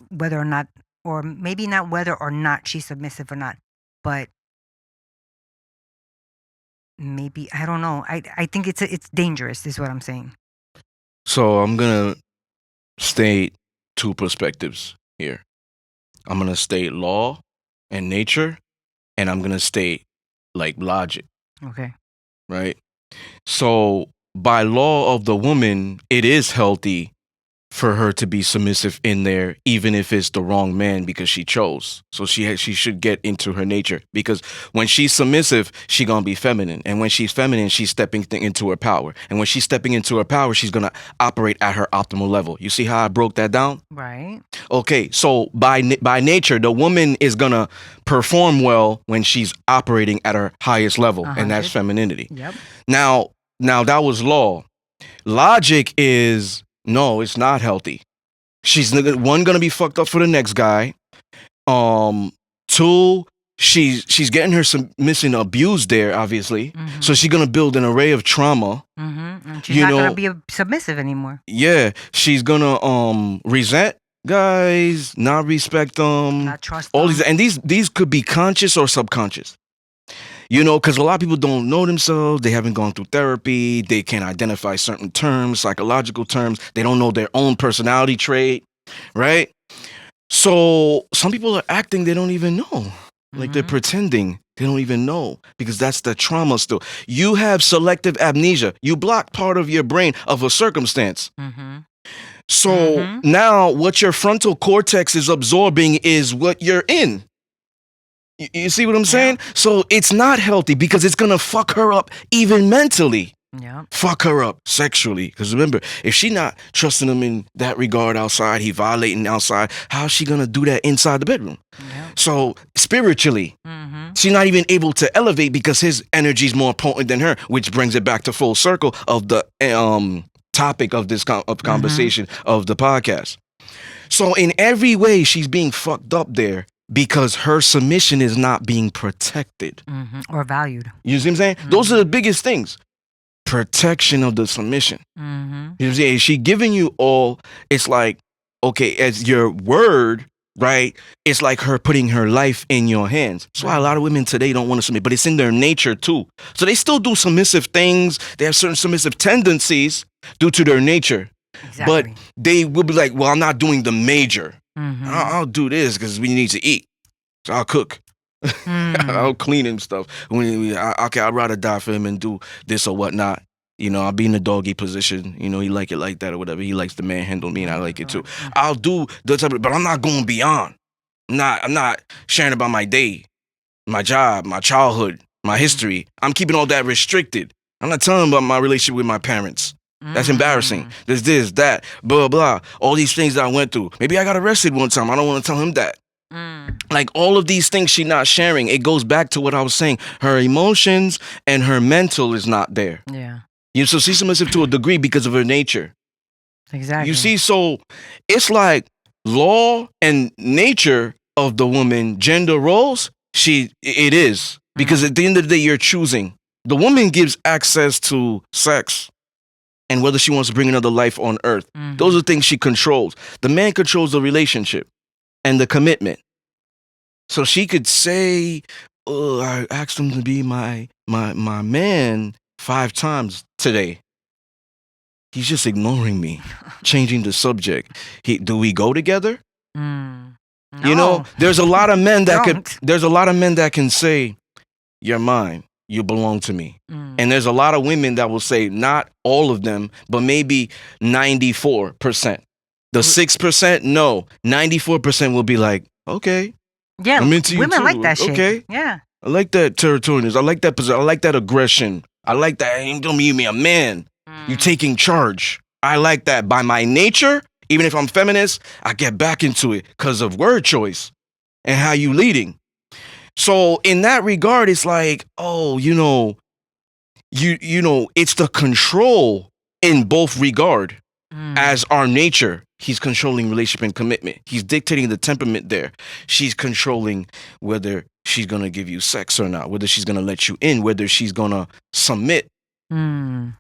whether or not, or maybe not whether or not she's submissive or not, but maybe, I don't know. I think it's dangerous is what I'm saying. So I'm going to state two perspectives here. I'm going to state law and nature, and I'm going to state like logic. Okay. Right? So by law of the woman, it is healthy for her to be submissive in there, even if it's the wrong man, because she chose. So she should get into her nature, because when she's submissive, she gonna be feminine, and when she's feminine, she's stepping into her power, and when she's stepping into her power, she's gonna operate at her optimal level. You see how I broke that down? Right. Okay, so by nature, the woman is gonna perform well when she's operating at her highest level, and that's femininity. Yep. Now that was law. Logic is, no, it's not healthy. She's gonna be fucked up for the next guy. Two, she's getting her submission abused there, obviously. So she's gonna build an array of trauma. And she's not gonna be submissive anymore. Yeah, she's gonna resent guys, not respect them, not trust all them. these, and these could be conscious or subconscious. Because a lot of people don't know themselves. They haven't gone through therapy. They can't identify certain terms, psychological terms. They don't know their own personality trait, right? So some people are acting they don't even know. Like they're pretending they don't even know, because that's the trauma still. You have selective amnesia. You block part of your brain of a circumstance. So now what your frontal cortex is absorbing is what you're in. You see what I'm saying? So it's not healthy, because it's going to fuck her up even mentally. Yeah. Fuck her up sexually. Because remember, if she not trusting him in that regard outside, he violating outside, how's she going to do that inside the bedroom? Yeah. So spiritually, she's not even able to elevate, because his energy is more potent than her, which brings it back to full circle of the topic of this conversation of the podcast. So in every way, she's being fucked up there, because her submission is not being protected. Or valued. You see what I'm saying? Those are the biggest things. Protection of the submission. You know what I'm saying? Is she giving you all, it's like, okay, as your word, right? It's like her putting her life in your hands. That's why a lot of women today don't want to submit, but it's in their nature too. So they still do submissive things. They have certain submissive tendencies due to their nature. Exactly. But they will be like, well, I'm not doing the major. I'll do this because we need to eat. So I'll cook. I'll clean him stuff. Okay, I'd rather die for him and do this or whatnot. I'll be in the doggy position. He like it like that or whatever. He likes to manhandle me, and I like it too. I'll do the type of, but I'm not going beyond. I'm not sharing about my day, my job, my childhood, my history. I'm keeping all that restricted. I'm not telling about my relationship with my parents. That's embarrassing. There's this, that, blah, blah. All these things that I went through. Maybe I got arrested one time. I don't want to tell him that. Like all of these things she's not sharing. It goes back to what I was saying. Her emotions and her mental is not there. Yeah. So she's submissive to a degree because of her nature. Exactly. You see, so it's like law and nature of the woman, gender roles, it is. Because at the end of the day, you're choosing. The woman gives access to sex and whether she wants to bring another life on earth. Those are things she controls. The man controls the relationship and the commitment. So she could say, oh, I asked him to be my man 5 times today. He's just ignoring me, changing the subject. Do we go together? No. You know, there's a lot of men that Don't. can say, you're mine, you belong to me. And there's a lot of women that will say, not all of them, but maybe 94%. The 6%, no. 94% will be like, okay. Yeah, I'm into you women too. like that shit. Okay. Yeah. I like that territorialness. I like that position. I like that aggression. I like that. You don't mean me a man. You taking charge. I like that. By my nature, even if I'm feminist, I get back into it because of word choice and how you leading. So in that regard, it's like, oh, you know, it's the control in both regard. As our nature, he's controlling relationship and commitment. He's dictating the temperament there. She's controlling whether she's going to give you sex or not, whether she's going to let you in, whether she's going to submit. You know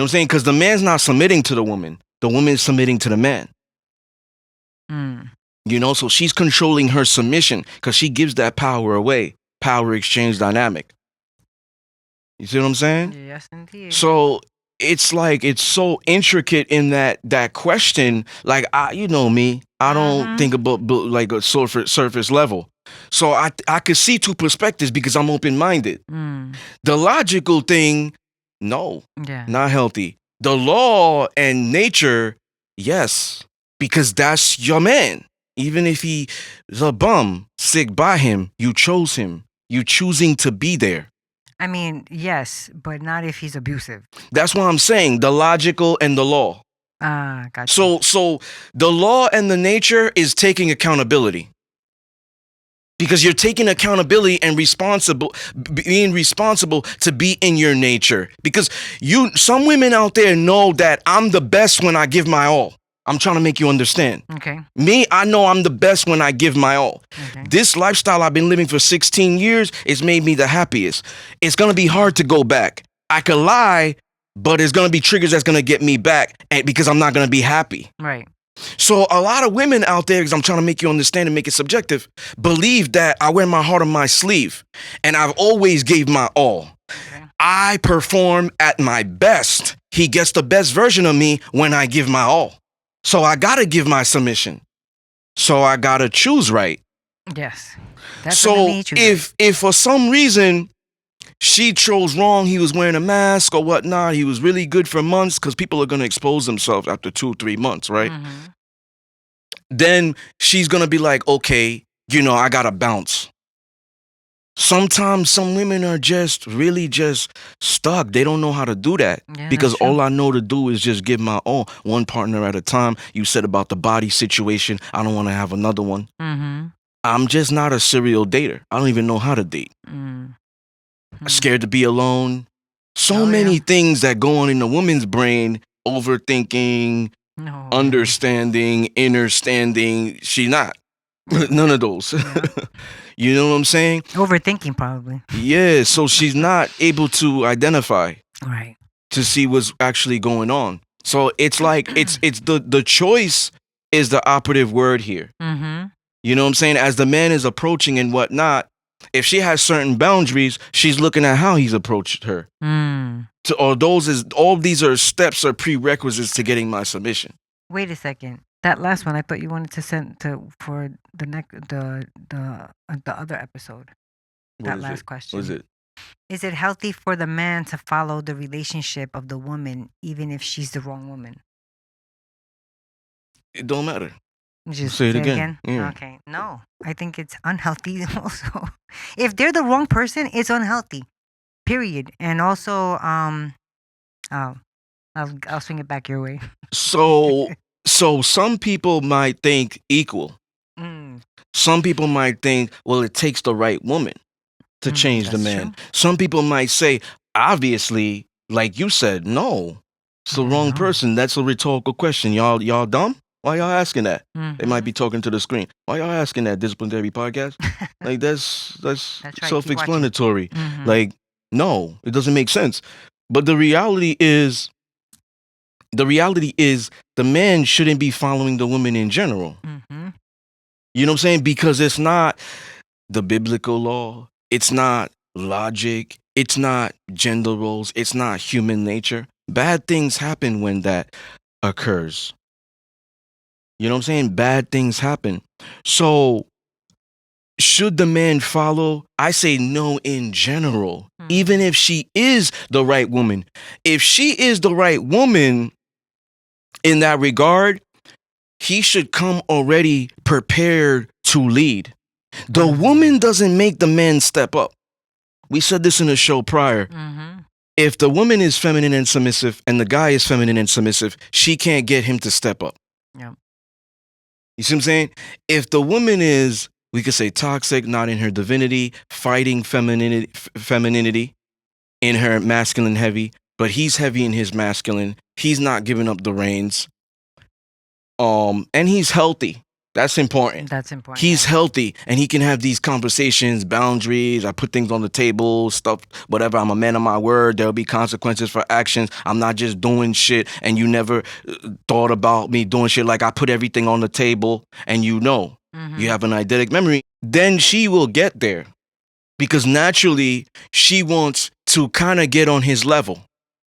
what I'm saying? Because the man's not submitting to the woman. The woman is submitting to the man. You know, so she's controlling her submission because she gives that power away. Power exchange dynamic. You see what I'm saying? Yes, indeed. So it's like it's so intricate in that question. Like you know me, I don't think about like a surface level. So I could see 2 perspectives because I'm open minded. The logical thing, no, not healthy. The law and nature, yes, because that's your man. Even if he's a bum, sick by him, you chose him. You choosing to be there. I mean, yes, but not if he's abusive. That's what I'm saying. The logical and the law. Gotcha. So the law and the nature is taking accountability. Because you're taking accountability and being responsible to be in your nature. Because some women out there know that I'm the best when I give my all. I'm trying to make you understand. Okay. Me, I know I'm the best when I give my all. Okay. This lifestyle I've been living for 16 years has made me the happiest. It's going to be hard to go back. I could lie, but it's going to be triggers that's going to get me back because I'm not going to be happy. Right. So a lot of women out there, because I'm trying to make you understand and make it subjective, believe that I wear my heart on my sleeve and I've always gave my all. Okay. I perform at my best. He gets the best version of me when I give my all. So I got to give my submission. So I got to choose right. Yes. So if for some reason she chose wrong, he was wearing a mask or whatnot, he was really good for months because people are going to expose themselves after 2-3 months, right? Then she's going to be like, okay, you know, I got to bounce. Sometimes some women are just really just stuck. They don't know how to do that because all I know to do is just give my all, one partner at a time. You said about the body situation. I don't want to have another one. I'm just not a serial dater. I don't even know how to date. Scared to be alone. So many things that go on in the woman's brain, overthinking, understanding, understanding. She not. None of those. Yeah. You know what I'm saying? Overthinking, probably. Yeah, so she's not able to identify. Right. To see what's actually going on. So it's like it's the choice is the operative word here. You know what I'm saying? As the man is approaching and whatnot, if she has certain boundaries, she's looking at how he's approached her. All these are steps or prerequisites to getting my submission. Wait a second. That last one, I thought you wanted to send for the other episode. That last question. What is it? Is it healthy for the man to follow the relationship of the woman, even if she's the wrong woman? It don't matter. Just say it again. Yeah. Okay. No, I think it's unhealthy. Also, if they're the wrong person, it's unhealthy. Period. And also, I'll swing it back your way. So some people might think equal. Some people might think, well, it takes the right woman to change the man. True. Some people might say, obviously, like you said, no. It's the Yeah, wrong no. person. That's a rhetorical question. Y'all dumb? Why y'all asking that? They might be talking to the screen. Why y'all asking that? Disciplinary podcast? Like that's That's right. Keep watching. self-explanatory. Mhm. Like, no, it doesn't make sense. But the reality is the man shouldn't be following the woman in general. Mhm. You know what I'm saying? Because it's not the biblical law. It's not logic. It's not gender roles. It's not human nature. Bad things happen when that occurs. You know what I'm saying? Bad things happen. So, should the man follow? I say no in general. Even if she is the right woman. If she is the right woman in that regard, he should come already prepared to lead. The woman doesn't make the man step up. We said this in a show prior. Mhm. If the woman is feminine and submissive and the guy is feminine and submissive, she can't get him to step up. Yep. You see what I'm saying? If the woman is, we could say toxic, not in her divinity, fighting femininity in her masculine heavy, but he's heavy in his masculine. He's not giving up the reins. And he's healthy. That's important. That's important. He's healthy and he can have these conversations, boundaries. I put things on the table, stuff, whatever. I'm a man of my word. There'll be consequences for actions. I'm not just doing shit and you never thought about me doing shit. Like I put everything on the table and you have an eidetic memory. Then she will get there because naturally she wants to kind of get on his level.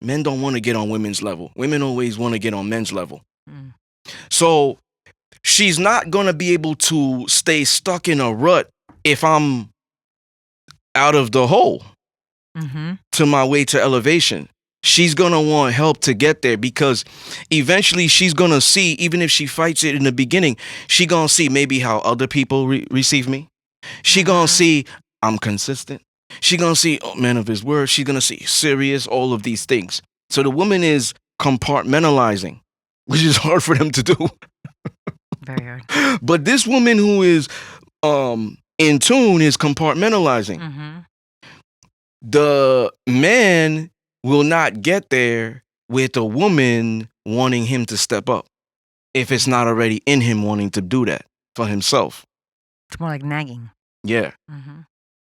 Men don't want to get on women's level. Women always want to get on men's level. So she's not going to be able to stay stuck in a rut if I'm out of the hole to my way to elevation. She's going to want help to get there because eventually she's going to see, even if she fights it in the beginning, she going to see maybe how other people receive me. She going to see I'm consistent. She going to see, man of his word. She's going to see serious, all of these things. So the woman is compartmentalizing, which is hard for them to do. Very hard. But this woman who is in tune is compartmentalizing. The man will not get there with a woman wanting him to step up if it's not already in him wanting to do that for himself. It's more like nagging. Yeah.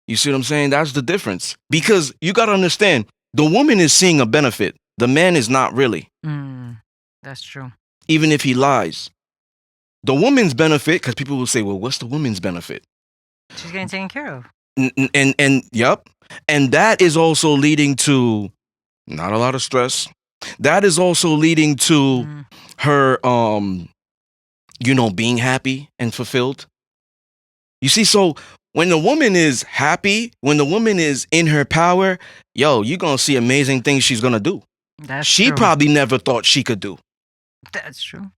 You see what I'm saying? That's the difference. Because you got to understand, the woman is seeing a benefit. The man is not really. That's true. Even if he lies. The woman's benefit, because people will say, well, what's the woman's benefit? She's getting taken care of. And yep. And that is also leading to not a lot of stress. That is also leading to her, being happy and fulfilled. You see, so when the woman is happy, when the woman is in her power, you're going to see amazing things she's going to do. She true. probably never thought she could do. That's true.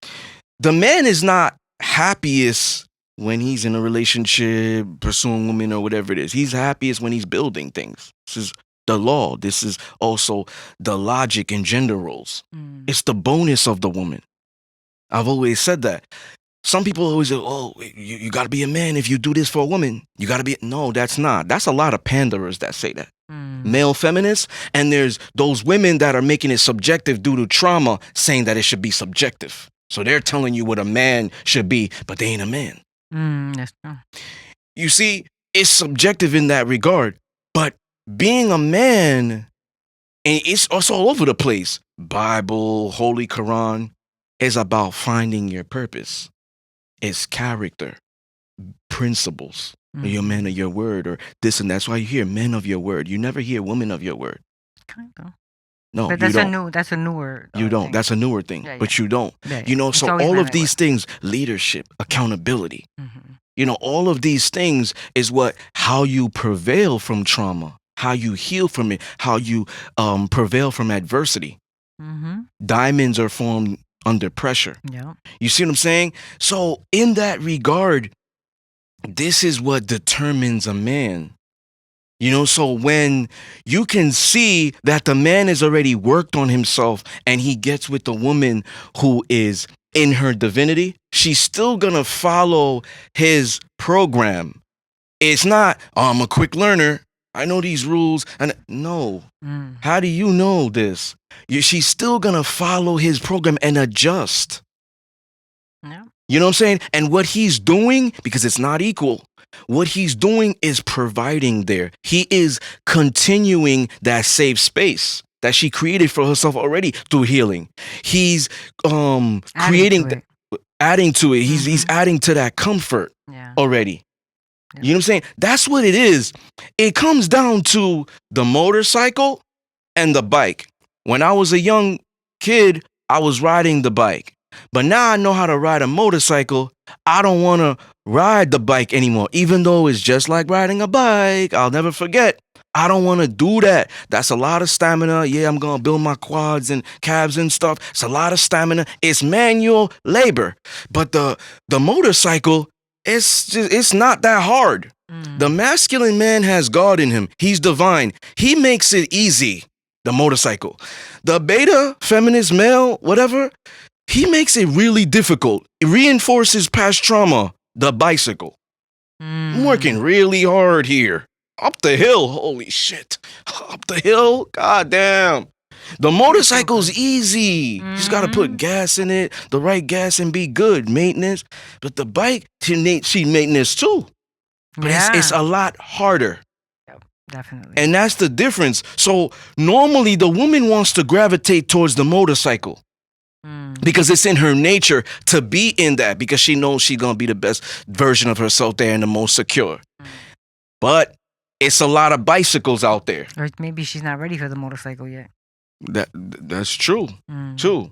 The man is not happiest when he's in a relationship, pursuing women or whatever it is. He's happiest when he's building things. This is the law. This is also the logic and gender roles. It's the bonus of the woman. I've always said that. Some people always say, oh, you got to be a man if you do this for a woman. You got to be. No, that's not. That's a lot of panderers that say that. Male feminists. And there's those women that are making it subjective due to trauma, saying that it should be subjective. So they're telling you what a man should be, but they ain't a man. That's true. You see, it's subjective in that regard. But being a man, and it's all over the place. Bible, Holy Quran, is about finding your purpose. It's character, principles. You're a man of your word, or this and that's why you hear men of your word. You never hear women of your word. Kind of. No, but you don't. That's a newer. You don't. Thing. That's a newer thing. Yeah, but you don't. Yeah, So all of these things, leadership, accountability, all of these things is how you prevail from trauma, how you heal from it, how you prevail from adversity. Diamonds are formed under pressure. Yeah. You see what I'm saying? So in that regard, this is what determines a man. So when you can see that the man has already worked on himself and he gets with the woman who is in her divinity, she's still going to follow his program. It's not, I'm a quick learner. I know these rules. And no, Mm. how do you know this? She's still gonna follow his program and adjust. Yeah. You know what I'm saying? And what he's doing, because it's not equal, what he's doing is providing there. He is continuing that safe space that she created for herself already through healing. He's creating, adding to it. He's adding to that comfort already. Yep. You know what I'm saying? That's what it is. It comes down to the motorcycle and the bike. When I was a young kid, I was riding the bike. But now I know how to ride a motorcycle. I don't want to ride the bike anymore, even though it's just like riding a bike. I'll never forget. I don't want to do that. That's a lot of stamina. Yeah, I'm going to build my quads and calves and stuff. It's a lot of stamina. It's manual labor. But the motorcycle, it's not that hard. The masculine man has God in him. He's divine. He makes it easy, the motorcycle. The beta, feminist male, whatever, he makes it really difficult. It reinforces past trauma, the bicycle. I'm working really hard here. Up the hill, holy shit. Up the hill, goddamn. The motorcycle's easy. You just gotta put gas in it, the right gas, and be good. Maintenance. But the bike, she maintenance too. But it's a lot harder. Yep, definitely. And that's the difference. So normally the woman wants to gravitate towards the motorcycle. Because it's in her nature to be in that, because she knows she's going to be the best version of herself there and the most secure. But it's a lot of bicycles out there. Or maybe she's not ready for the motorcycle yet. That's true. True.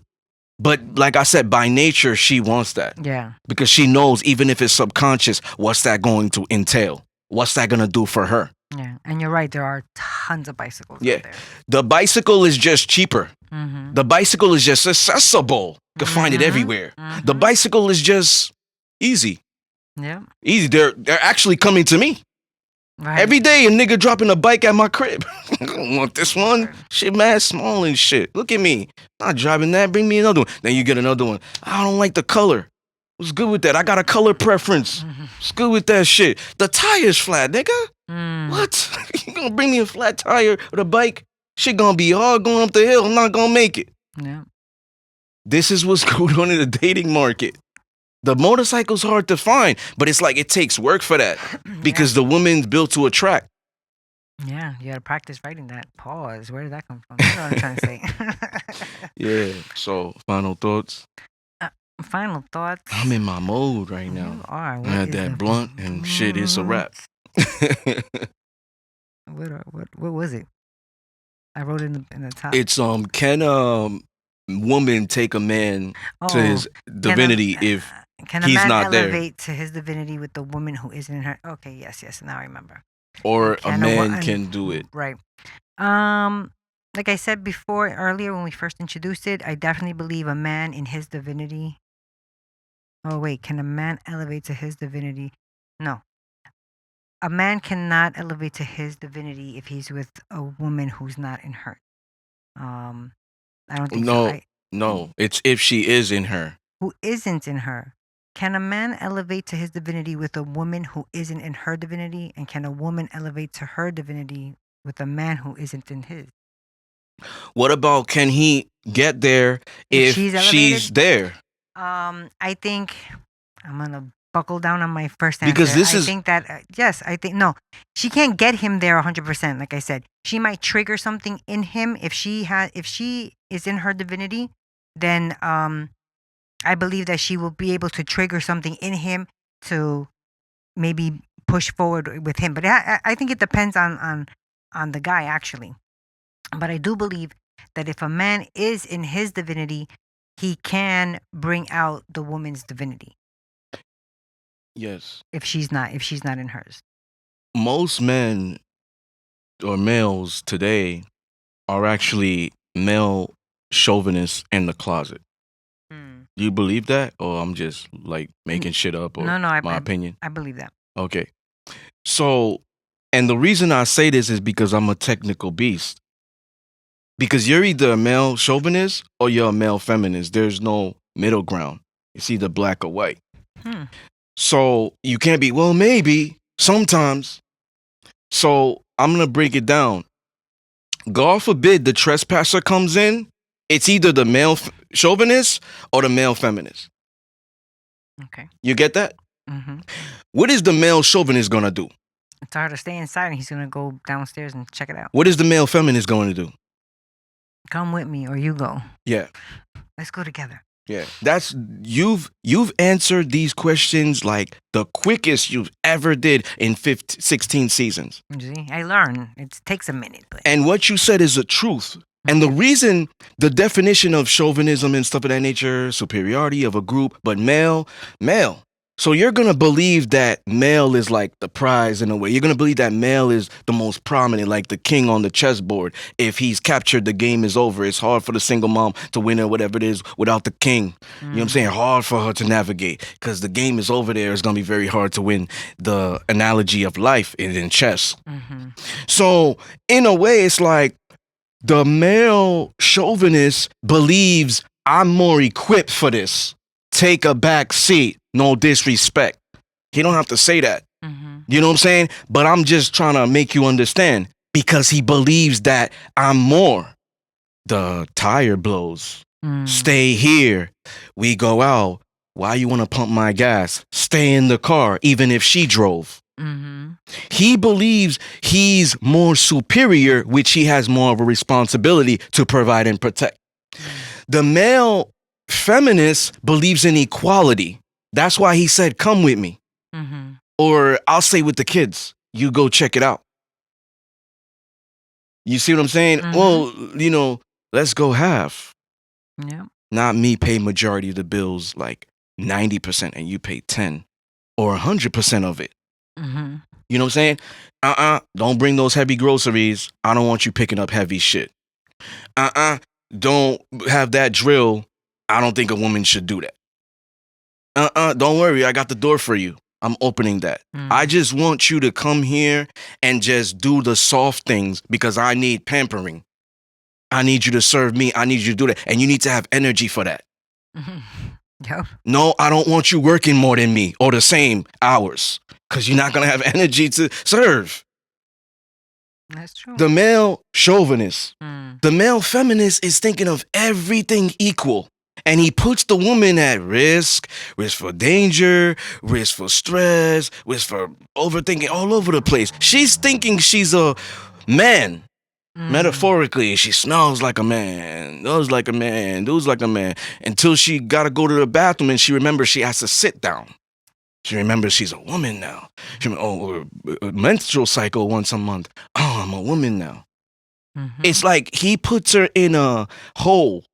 But like I said, by nature, she wants that. Yeah. Because she knows, even if it's subconscious, what's that going to entail? What's that going to do for her? Yeah. And you're right. There are tons of bicycles out there. The bicycle is just cheaper. The bicycle is just accessible. You can find it everywhere. The bicycle is just easy. Yeah. Easy. They're actually coming to me. Right. Every day a nigga dropping a bike at my crib. I don't want this one. Shit mad small and shit. Look at me. Not driving that. Bring me another one. Then you get another one. I don't like the color. What's good with that? I got a color preference. What's good with that shit? The tire's flat, nigga. What? You gonna bring me a flat tire with a bike? Shit gonna be hard going up the hill. I'm not gonna make it. Yeah. This is what's going on in the dating market. The motorcycle's hard to find, but it's like it takes work for that because the woman's built to attract. Yeah, you gotta practice writing that. Pause. Where did that come from? You know what I'm trying to say. Yeah. So, final thoughts? Final thoughts? I'm in my mode right now. You are. I had that blunt and shit, it's a wrap. What was it? I wrote it in the top. It's can a woman take a man to his divinity if can he's a man not there? elevate to his divinity with the woman who isn't in her? Okay, yes. Now I remember. Or a man can do it. Right. Like I said before earlier when we first introduced it, I definitely believe a man in his divinity. Oh wait, can a man elevate to his divinity? No. A man cannot elevate to his divinity if he's with a woman who's not in her. I don't think so. No, it's if she is in her. Who isn't in her. Can a man elevate to his divinity with a woman who isn't in her divinity? And can a woman elevate to her divinity with a man who isn't in his? What about can he get there if she's there? I think I'm going to buckle down on my first answer. Because I think that, yes, I think, no, she can't get him there 100%. Like I said, she might trigger something in him. If she is in her divinity, then I believe that she will be able to trigger something in him to maybe push forward with him. But I think it depends on the guy, actually. But I do believe that if a man is in his divinity, he can bring out the woman's divinity. Yes. If she's not in hers. Most men or males today are actually male chauvinists in the closet. Do you believe that? Or I'm just like making shit up or my opinion? I believe that. Okay. So, and the reason I say this is because I'm a technical beast. Because you're either a male chauvinist or you're a male feminist. There's no middle ground. It's either black or white. So you can't be, well, maybe, sometimes. So I'm going to break it down. God forbid the trespasser comes in. It's either the male chauvinist or the male feminist. Okay. You get that? Mm-hmm. What is the male chauvinist going to do? It's hard to stay inside, and he's gonna go downstairs and check it out. What is the male feminist going to do? Come with me, or you go. Yeah. Let's go together. Yeah. That's you've answered these questions like the quickest you've ever did in 16 seasons. You see, I learn. It takes a minute, but And what you said is the truth. And the reason, the definition of chauvinism and stuff of that nature, superiority of a group, but male. So you're going to believe that male is like the prize in a way. You're going to believe that male is the most prominent, like the king on the chessboard. If he's captured, the game is over. It's hard for the single mom to win or whatever it is without the king. You know what I'm saying? Hard for her to navigate because the game is over there. It's going to be very hard to win. The analogy of life is in chess. So in a way, it's like the male chauvinist believes I'm more equipped for this. Take a back seat. No disrespect. He don't have to say that. You know what I'm saying? But I'm just trying to make you understand because he believes that I'm more. The tire blows. Stay here. We go out. Why you want to pump my gas? Stay in the car, even if she drove. He believes he's more superior, which he has more of a responsibility to provide and protect. The male feminist believes in equality. That's why he said, come with me. Or I'll stay with the kids. You go check it out. You see what I'm saying? Well, you know, let's go half. Yeah. Not me pay majority of the bills, like 90%, and you pay 10 or 100% of it. You know what I'm saying? Don't bring those heavy groceries. I don't want you picking up heavy shit. Don't have that drill. I don't think a woman should do that. Don't worry. I got the door for you. I'm opening that. I just want you to come here and just do the soft things because I need pampering. I need you to serve me. I need you to do that. And you need to have energy for that. Yep. No, I don't want you working more than me or the same hours because you're not going to have energy to serve. That's true. The male chauvinist, the male feminist is thinking of everything equal. And he puts the woman at risk for danger, risk for stress, risk for overthinking all over the place. She's thinking she's a man. Metaphorically, she smells like a man, does like a man, does like a man, until she got to go to the bathroom and she remembers she has to sit down. She remembers she's a woman now. She a menstrual cycle once a month. Oh, I'm a woman now. It's like he puts her in a hole.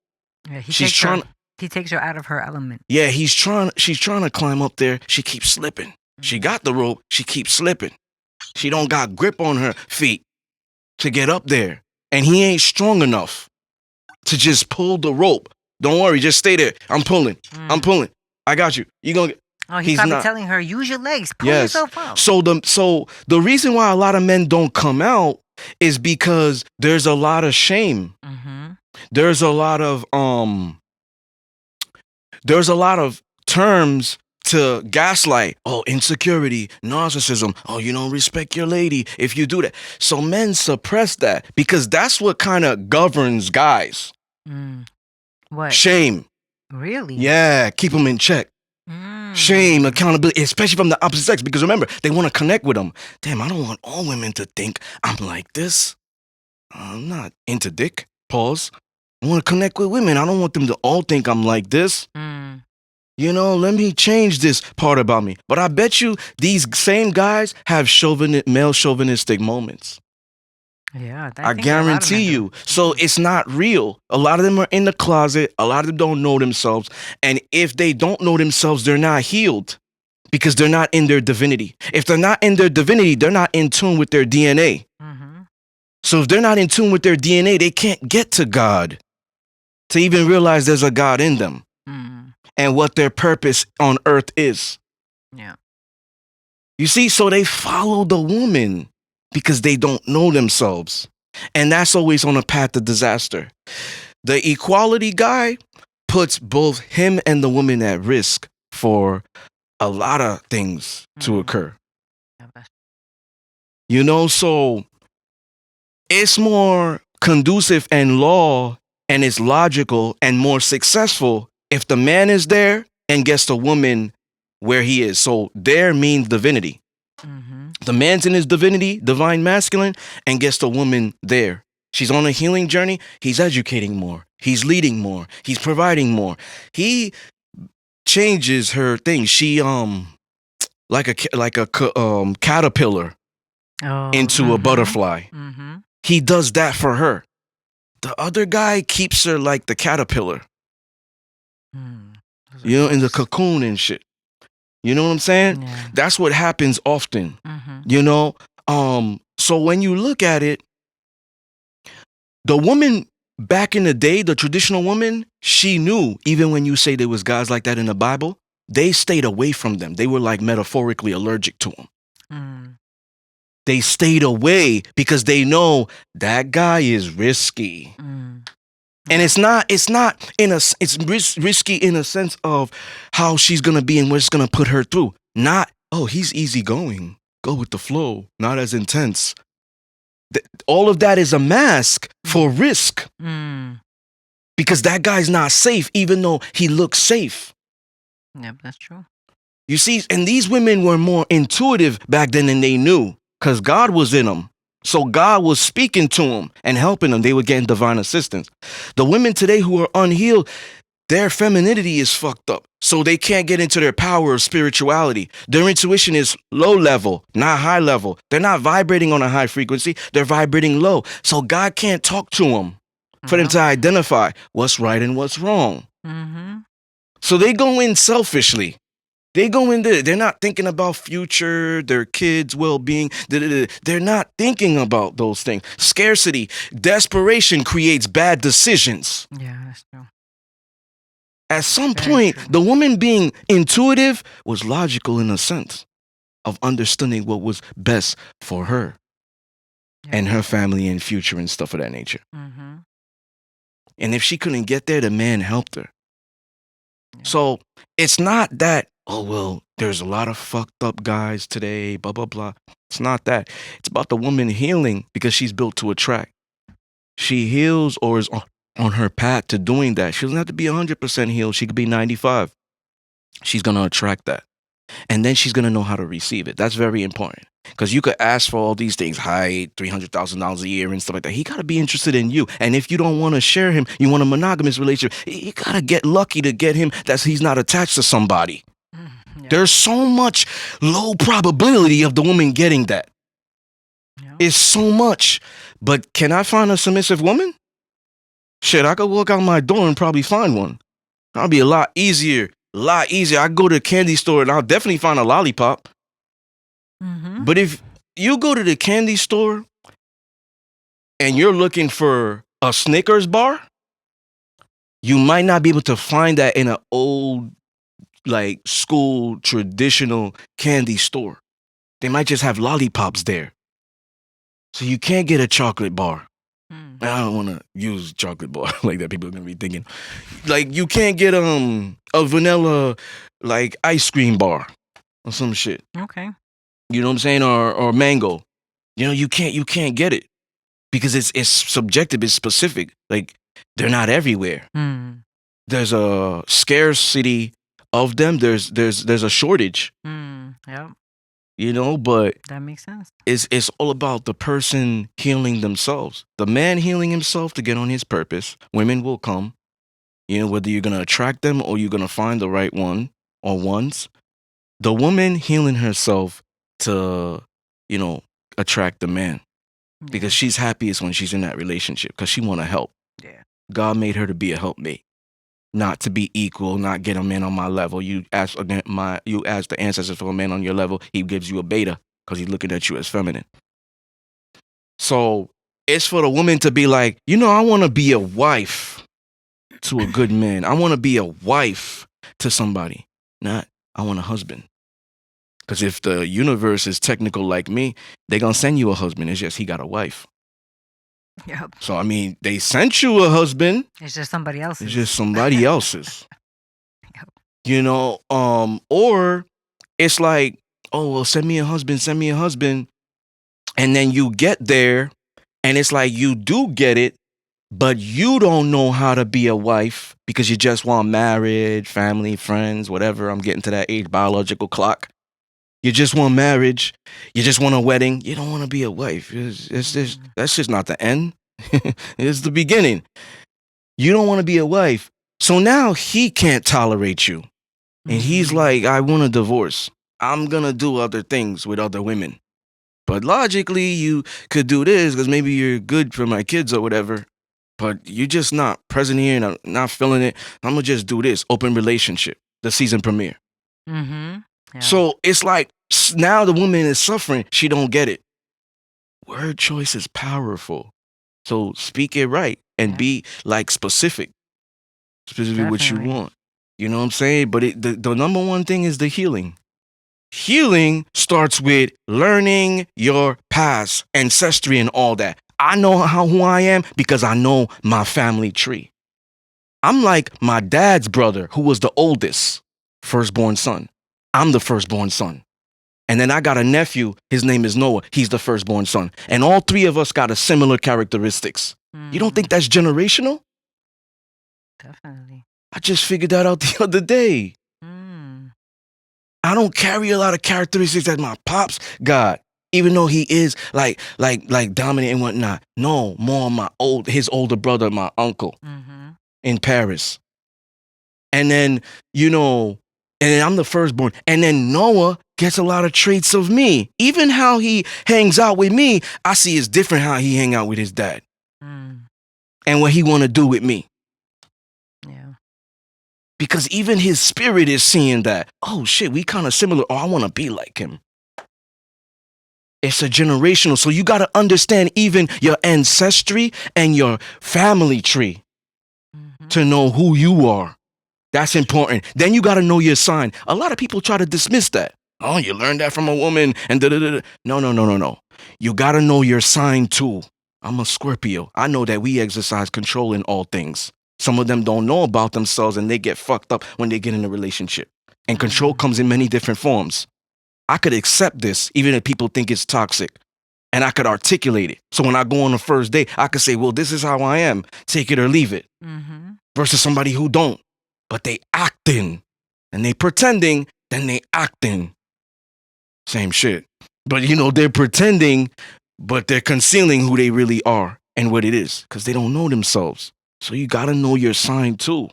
Yeah, he takes her out of her element. Yeah, she's trying to climb up there. She keeps slipping. She got the rope. She keeps slipping. She don't got grip on her feet to get up there. And he ain't strong enough to just pull the rope. Don't worry, just stay there. I'm pulling. I'm pulling. I got you. You gonna get... Oh, he's probably telling her, use your legs, pull yourself out. So the reason why a lot of men don't come out is because there's a lot of shame. There's a lot of terms to gaslight. Oh, insecurity, narcissism. Oh, you don't respect your lady if you do that. So men suppress that because that's what kind of governs guys. What? Shame. Really? Yeah, keep them in check. Shame, accountability, especially from the opposite sex, because remember, they want to connect with them. Damn, I don't want all women to think I'm like this. I'm not into dick. Pause. I want to connect with women. I don't want them to all think I'm like this. You know, let me change this part about me. But I bet you these same guys have male chauvinistic moments. Yeah, I guarantee you. So it's not real. A lot of them are in the closet. A lot of them don't know themselves. And if they don't know themselves, they're not healed because they're not in their divinity. If they're not in their divinity, they're not in tune with their DNA. So if they're not in tune with their DNA, they can't get to God to even realize there's a God in them and what their purpose on earth is. Yeah. You see, so they follow the woman because they don't know themselves. And that's always on a path to disaster. The equality guy puts both him and the woman at risk for a lot of things to occur. You know, so it's more conducive and law and it's logical and more successful if the man is there and gets the woman where he is. So there means divinity. Mm-hmm. The man's in his divinity, divine masculine, and gets the woman there. She's on a healing journey. He's educating more. He's leading more. He's providing more. He changes her thing. She like a caterpillar Oh. into a butterfly. Mm-hmm. He does that for her. The other guy keeps her like the caterpillar. You know, in the cocoon and shit. You know what I'm saying? Yeah. That's what happens often. Mm-hmm. You know? So when you look at it, the woman back in the day, the traditional woman, she knew, even when you say there was guys like that in the Bible, they stayed away from them. They were like metaphorically allergic to them. Mm. They stayed away because they know that guy is risky. Mm. And it's risky in a sense of how she's going to be and what's going to put her through. Not, oh, he's easygoing. Go with the flow. Not as intense. All of that is a mask for risk. Mm. Because that guy's not safe, even though he looks safe. Yep, that's true. You see, and these women were more intuitive back then than they knew because God was in them. So God was speaking to them and helping them. They were getting divine assistance. The women today who are unhealed, their femininity is fucked up. So they can't get into their power of spirituality. Their intuition is low level, not high level. They're not vibrating on a high frequency. They're vibrating low. So God can't talk to them for them to identify what's right and what's wrong. Mm-hmm. So they go in selfishly. They go in there. They're not thinking about future, their kids' well-being. They're not thinking about those things. Scarcity, desperation creates bad decisions. Yeah, that's true. At some Very point, true. the woman being intuitive was logical in a sense of understanding what was best for her and her family and future and stuff of that nature. Mm-hmm. And if she couldn't get there, the man helped her. So it's not that, oh, well, there's a lot of fucked up guys today, blah, blah, blah. It's not that. It's about the woman healing because she's built to attract. She heals or is on her path to doing that. She doesn't have to be 100% healed. She could be 95. She's going to attract that. And then she's going to know how to receive it. That's very important. Because you could ask for all these things, height, $300,000 a year and stuff like that. He got to be interested in you. And if you don't want to share him, you want a monogamous relationship, you got to get lucky to get him that he's not attached to somebody. Yeah. There's so much low probability of the woman getting that. Yeah. It's so much. But can I find a submissive woman? Shit, I could walk out my door and probably find one. That'll be a lot easier. I go to a candy store and I'll definitely find a lollipop. Mm-hmm. But if you go to the candy store and you're looking for a Snickers bar, you might not be able to find that in an old, like, school traditional candy store. They might just have lollipops there. So you can't get a chocolate bar. I don't want to use chocolate bar like that. People are going to be thinking. Like, you can't get a vanilla, like, ice cream bar or some shit. Okay. You know what I'm saying? Or mango. You know, you can't get it because it's subjective, it's specific. Like, they're not everywhere. Mm. There's a scarcity of them. There's a shortage. Yep. You know, but that makes sense. It's all about the person healing themselves. The man healing himself to get on his purpose. Women will come. You know, whether you're gonna attract them or you're gonna find the right one or ones. The woman healing herself to, you know, attract the man. Because she's happiest when she's in that relationship because she want to help. Yeah. God made her to be a helpmate, not to be equal, not get a man on my level. You ask the ancestors for a man on your level, he gives you a beta because he's looking at you as feminine. So it's for the woman to be like, you know, I want to be a wife to a good man. I want to be a wife to somebody, not I want a husband. Because if the universe is technical like me, they're going to send you a husband. It's just he got a wife. Yep. So, I mean, they sent you a husband. It's just somebody else's. It's just somebody else's. Yep. You know, or it's like, oh, well, send me a husband. And then you get there And it's like you do get it, but you don't know how to be a wife because you just want marriage, family, friends, whatever. I'm getting to that age, biological clock. You just want marriage. You just want a wedding. You don't want to be a wife. It's just, that's just not the end. It's the beginning. You don't want to be a wife. So now he can't tolerate you. And he's like, I want a divorce. I'm going to do other things with other women. But logically, you could do this because maybe you're good for my kids or whatever. But you're just not present here and I'm not feeling it. I'm going to just do this. Open relationship. The season premiere. Yeah. So it's like now the woman is suffering. She don't get it. Word choice is powerful. So speak it right and be like specific. Specifically what you want. You know what I'm saying? But the number one thing is the healing. Healing starts with learning your past, ancestry, and all that. I know who I am because I know my family tree. I'm like my dad's brother, who was the oldest, firstborn son. I'm the firstborn son. And then I got a nephew. His name is Noah. He's the firstborn son. And all three of us got a similar characteristics. You don't think that's generational? Definitely. I just figured that out the other day. I don't carry a lot of characteristics that my pops got, even though he is like dominant and whatnot. No, more his older brother, my uncle, in Paris. And then, and then I'm the firstborn. And then Noah gets a lot of traits of me. Even how he hangs out with me, I see is different how he hang out with his dad. And what he want to do with me. Yeah. Because even his spirit is seeing that, oh shit, we kind of similar. Oh, I want to be like him. It's a generational. So you got to understand even your ancestry and your family tree to know who you are. That's important. Then you got to know your sign. A lot of people try to dismiss that. Oh, you learned that from a woman and da-da-da-da. No. You got to know your sign too. I'm a Scorpio. I know that we exercise control in all things. Some of them don't know about themselves and they get fucked up when they get in a relationship. And control comes in many different forms. I could accept this even if people think it's toxic. And I could articulate it. So when I go on the first date, I could say, well, this is how I am. Take it or leave it. Versus somebody who don't. But they acting. And they pretending, then they acting. Same shit. But they're pretending, but they're concealing who they really are and what it is. Because they don't know themselves. So you got to know your sign too.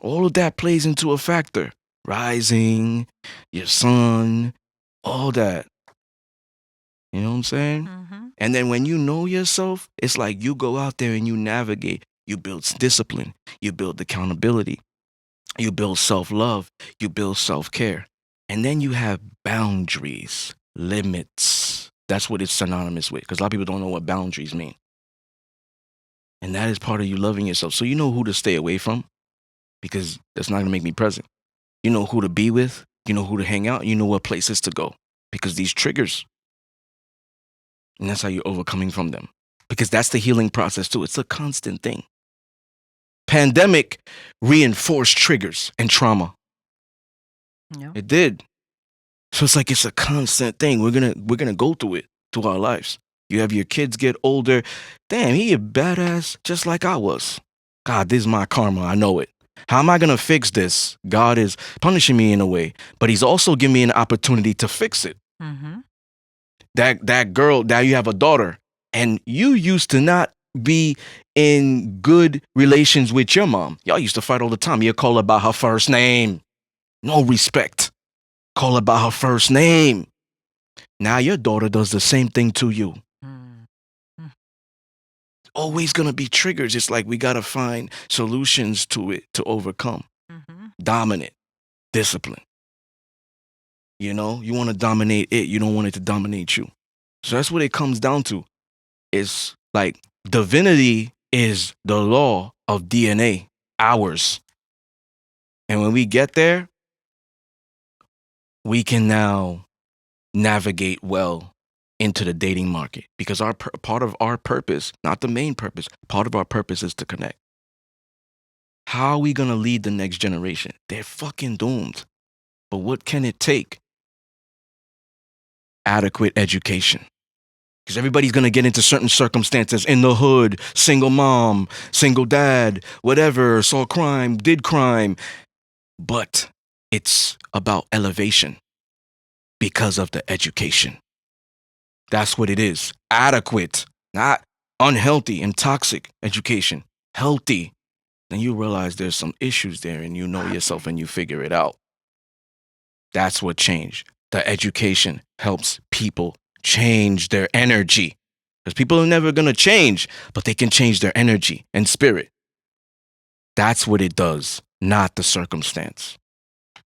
All of that plays into a factor. Rising, your sun, all that. You know what I'm saying? And then when you know yourself, it's like you go out there and you navigate. You build discipline. You build accountability. You build self-love. You build self-care. And then you have boundaries, limits. That's what it's synonymous with. Because a lot of people don't know what boundaries mean. And that is part of you loving yourself. So you know who to stay away from. Because that's not going to make me present. You know who to be with. You know who to hang out. You know what places to go. Because these triggers. And that's how you're overcoming from them. Because that's the healing process too. It's a constant thing. Pandemic reinforced triggers and trauma. Yeah. It did. So it's like it's a constant thing. We're gonna go through it to our lives. You have your kids get older. Damn, he a badass just like I was. God, this is my karma. I know it. How am I gonna fix this? God is punishing me in a way, but he's also giving me an opportunity to fix it. That girl, now you have a daughter, and you used to not be in good relations with your mom. Y'all used to fight all the time. You call her by her first name. No respect. Call her by her first name. Now your daughter does the same thing to you. Always gonna be triggers. It's like we gotta find solutions to it to overcome. Dominant. Discipline. You want to dominate it. You don't want it to dominate you. So that's what it comes down to. It's like divinity is the law of DNA, ours. And when we get there, we can now navigate well into the dating market because part of our purpose, not the main purpose, part of our purpose is to connect. How are we going to lead the next generation? They're fucking doomed. But what can it take? Adequate education. Because everybody's going to get into certain circumstances in the hood, single mom, single dad, whatever, saw crime, did crime. But it's about elevation because of the education. That's what it is. Adequate, not unhealthy and toxic education. Healthy. Then you realize there's some issues there and you know yourself and you figure it out. That's what changed. The education helps people change their energy. Because people are never going to change, but they can change their energy and spirit. That's what it does, not the circumstance.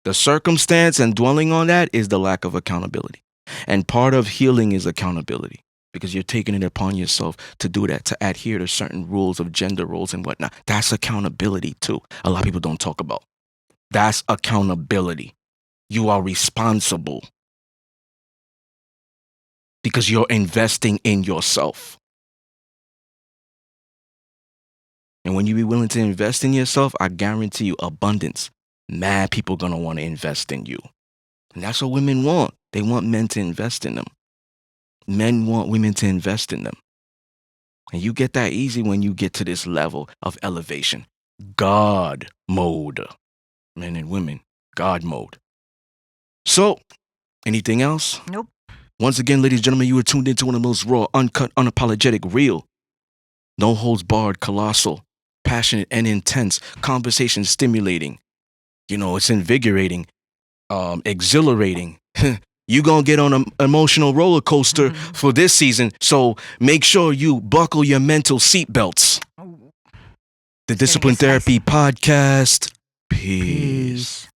The circumstance and dwelling on that is the lack of accountability. And part of healing is accountability because you're taking it upon yourself to do that, to adhere to certain rules of gender roles and whatnot. That's accountability too. A lot of people don't talk about. That's accountability. You are responsible because you're investing in yourself. And when you be willing to invest in yourself, I guarantee you abundance. Mad people gonna want to invest in you. And that's what women want. They want men to invest in them. Men want women to invest in them. And you get that easy when you get to this level of elevation. God mode. Men and women, God mode. So, anything else? Nope. Once again, ladies and gentlemen, you were tuned into one of the most raw, uncut, unapologetic, real, no holds barred, colossal, passionate, and intense, conversation stimulating. You know, it's invigorating, exhilarating. You gonna get on an emotional roller coaster for this season, so make sure you buckle your mental seatbelts. The Discipline Therapy Podcast. Peace.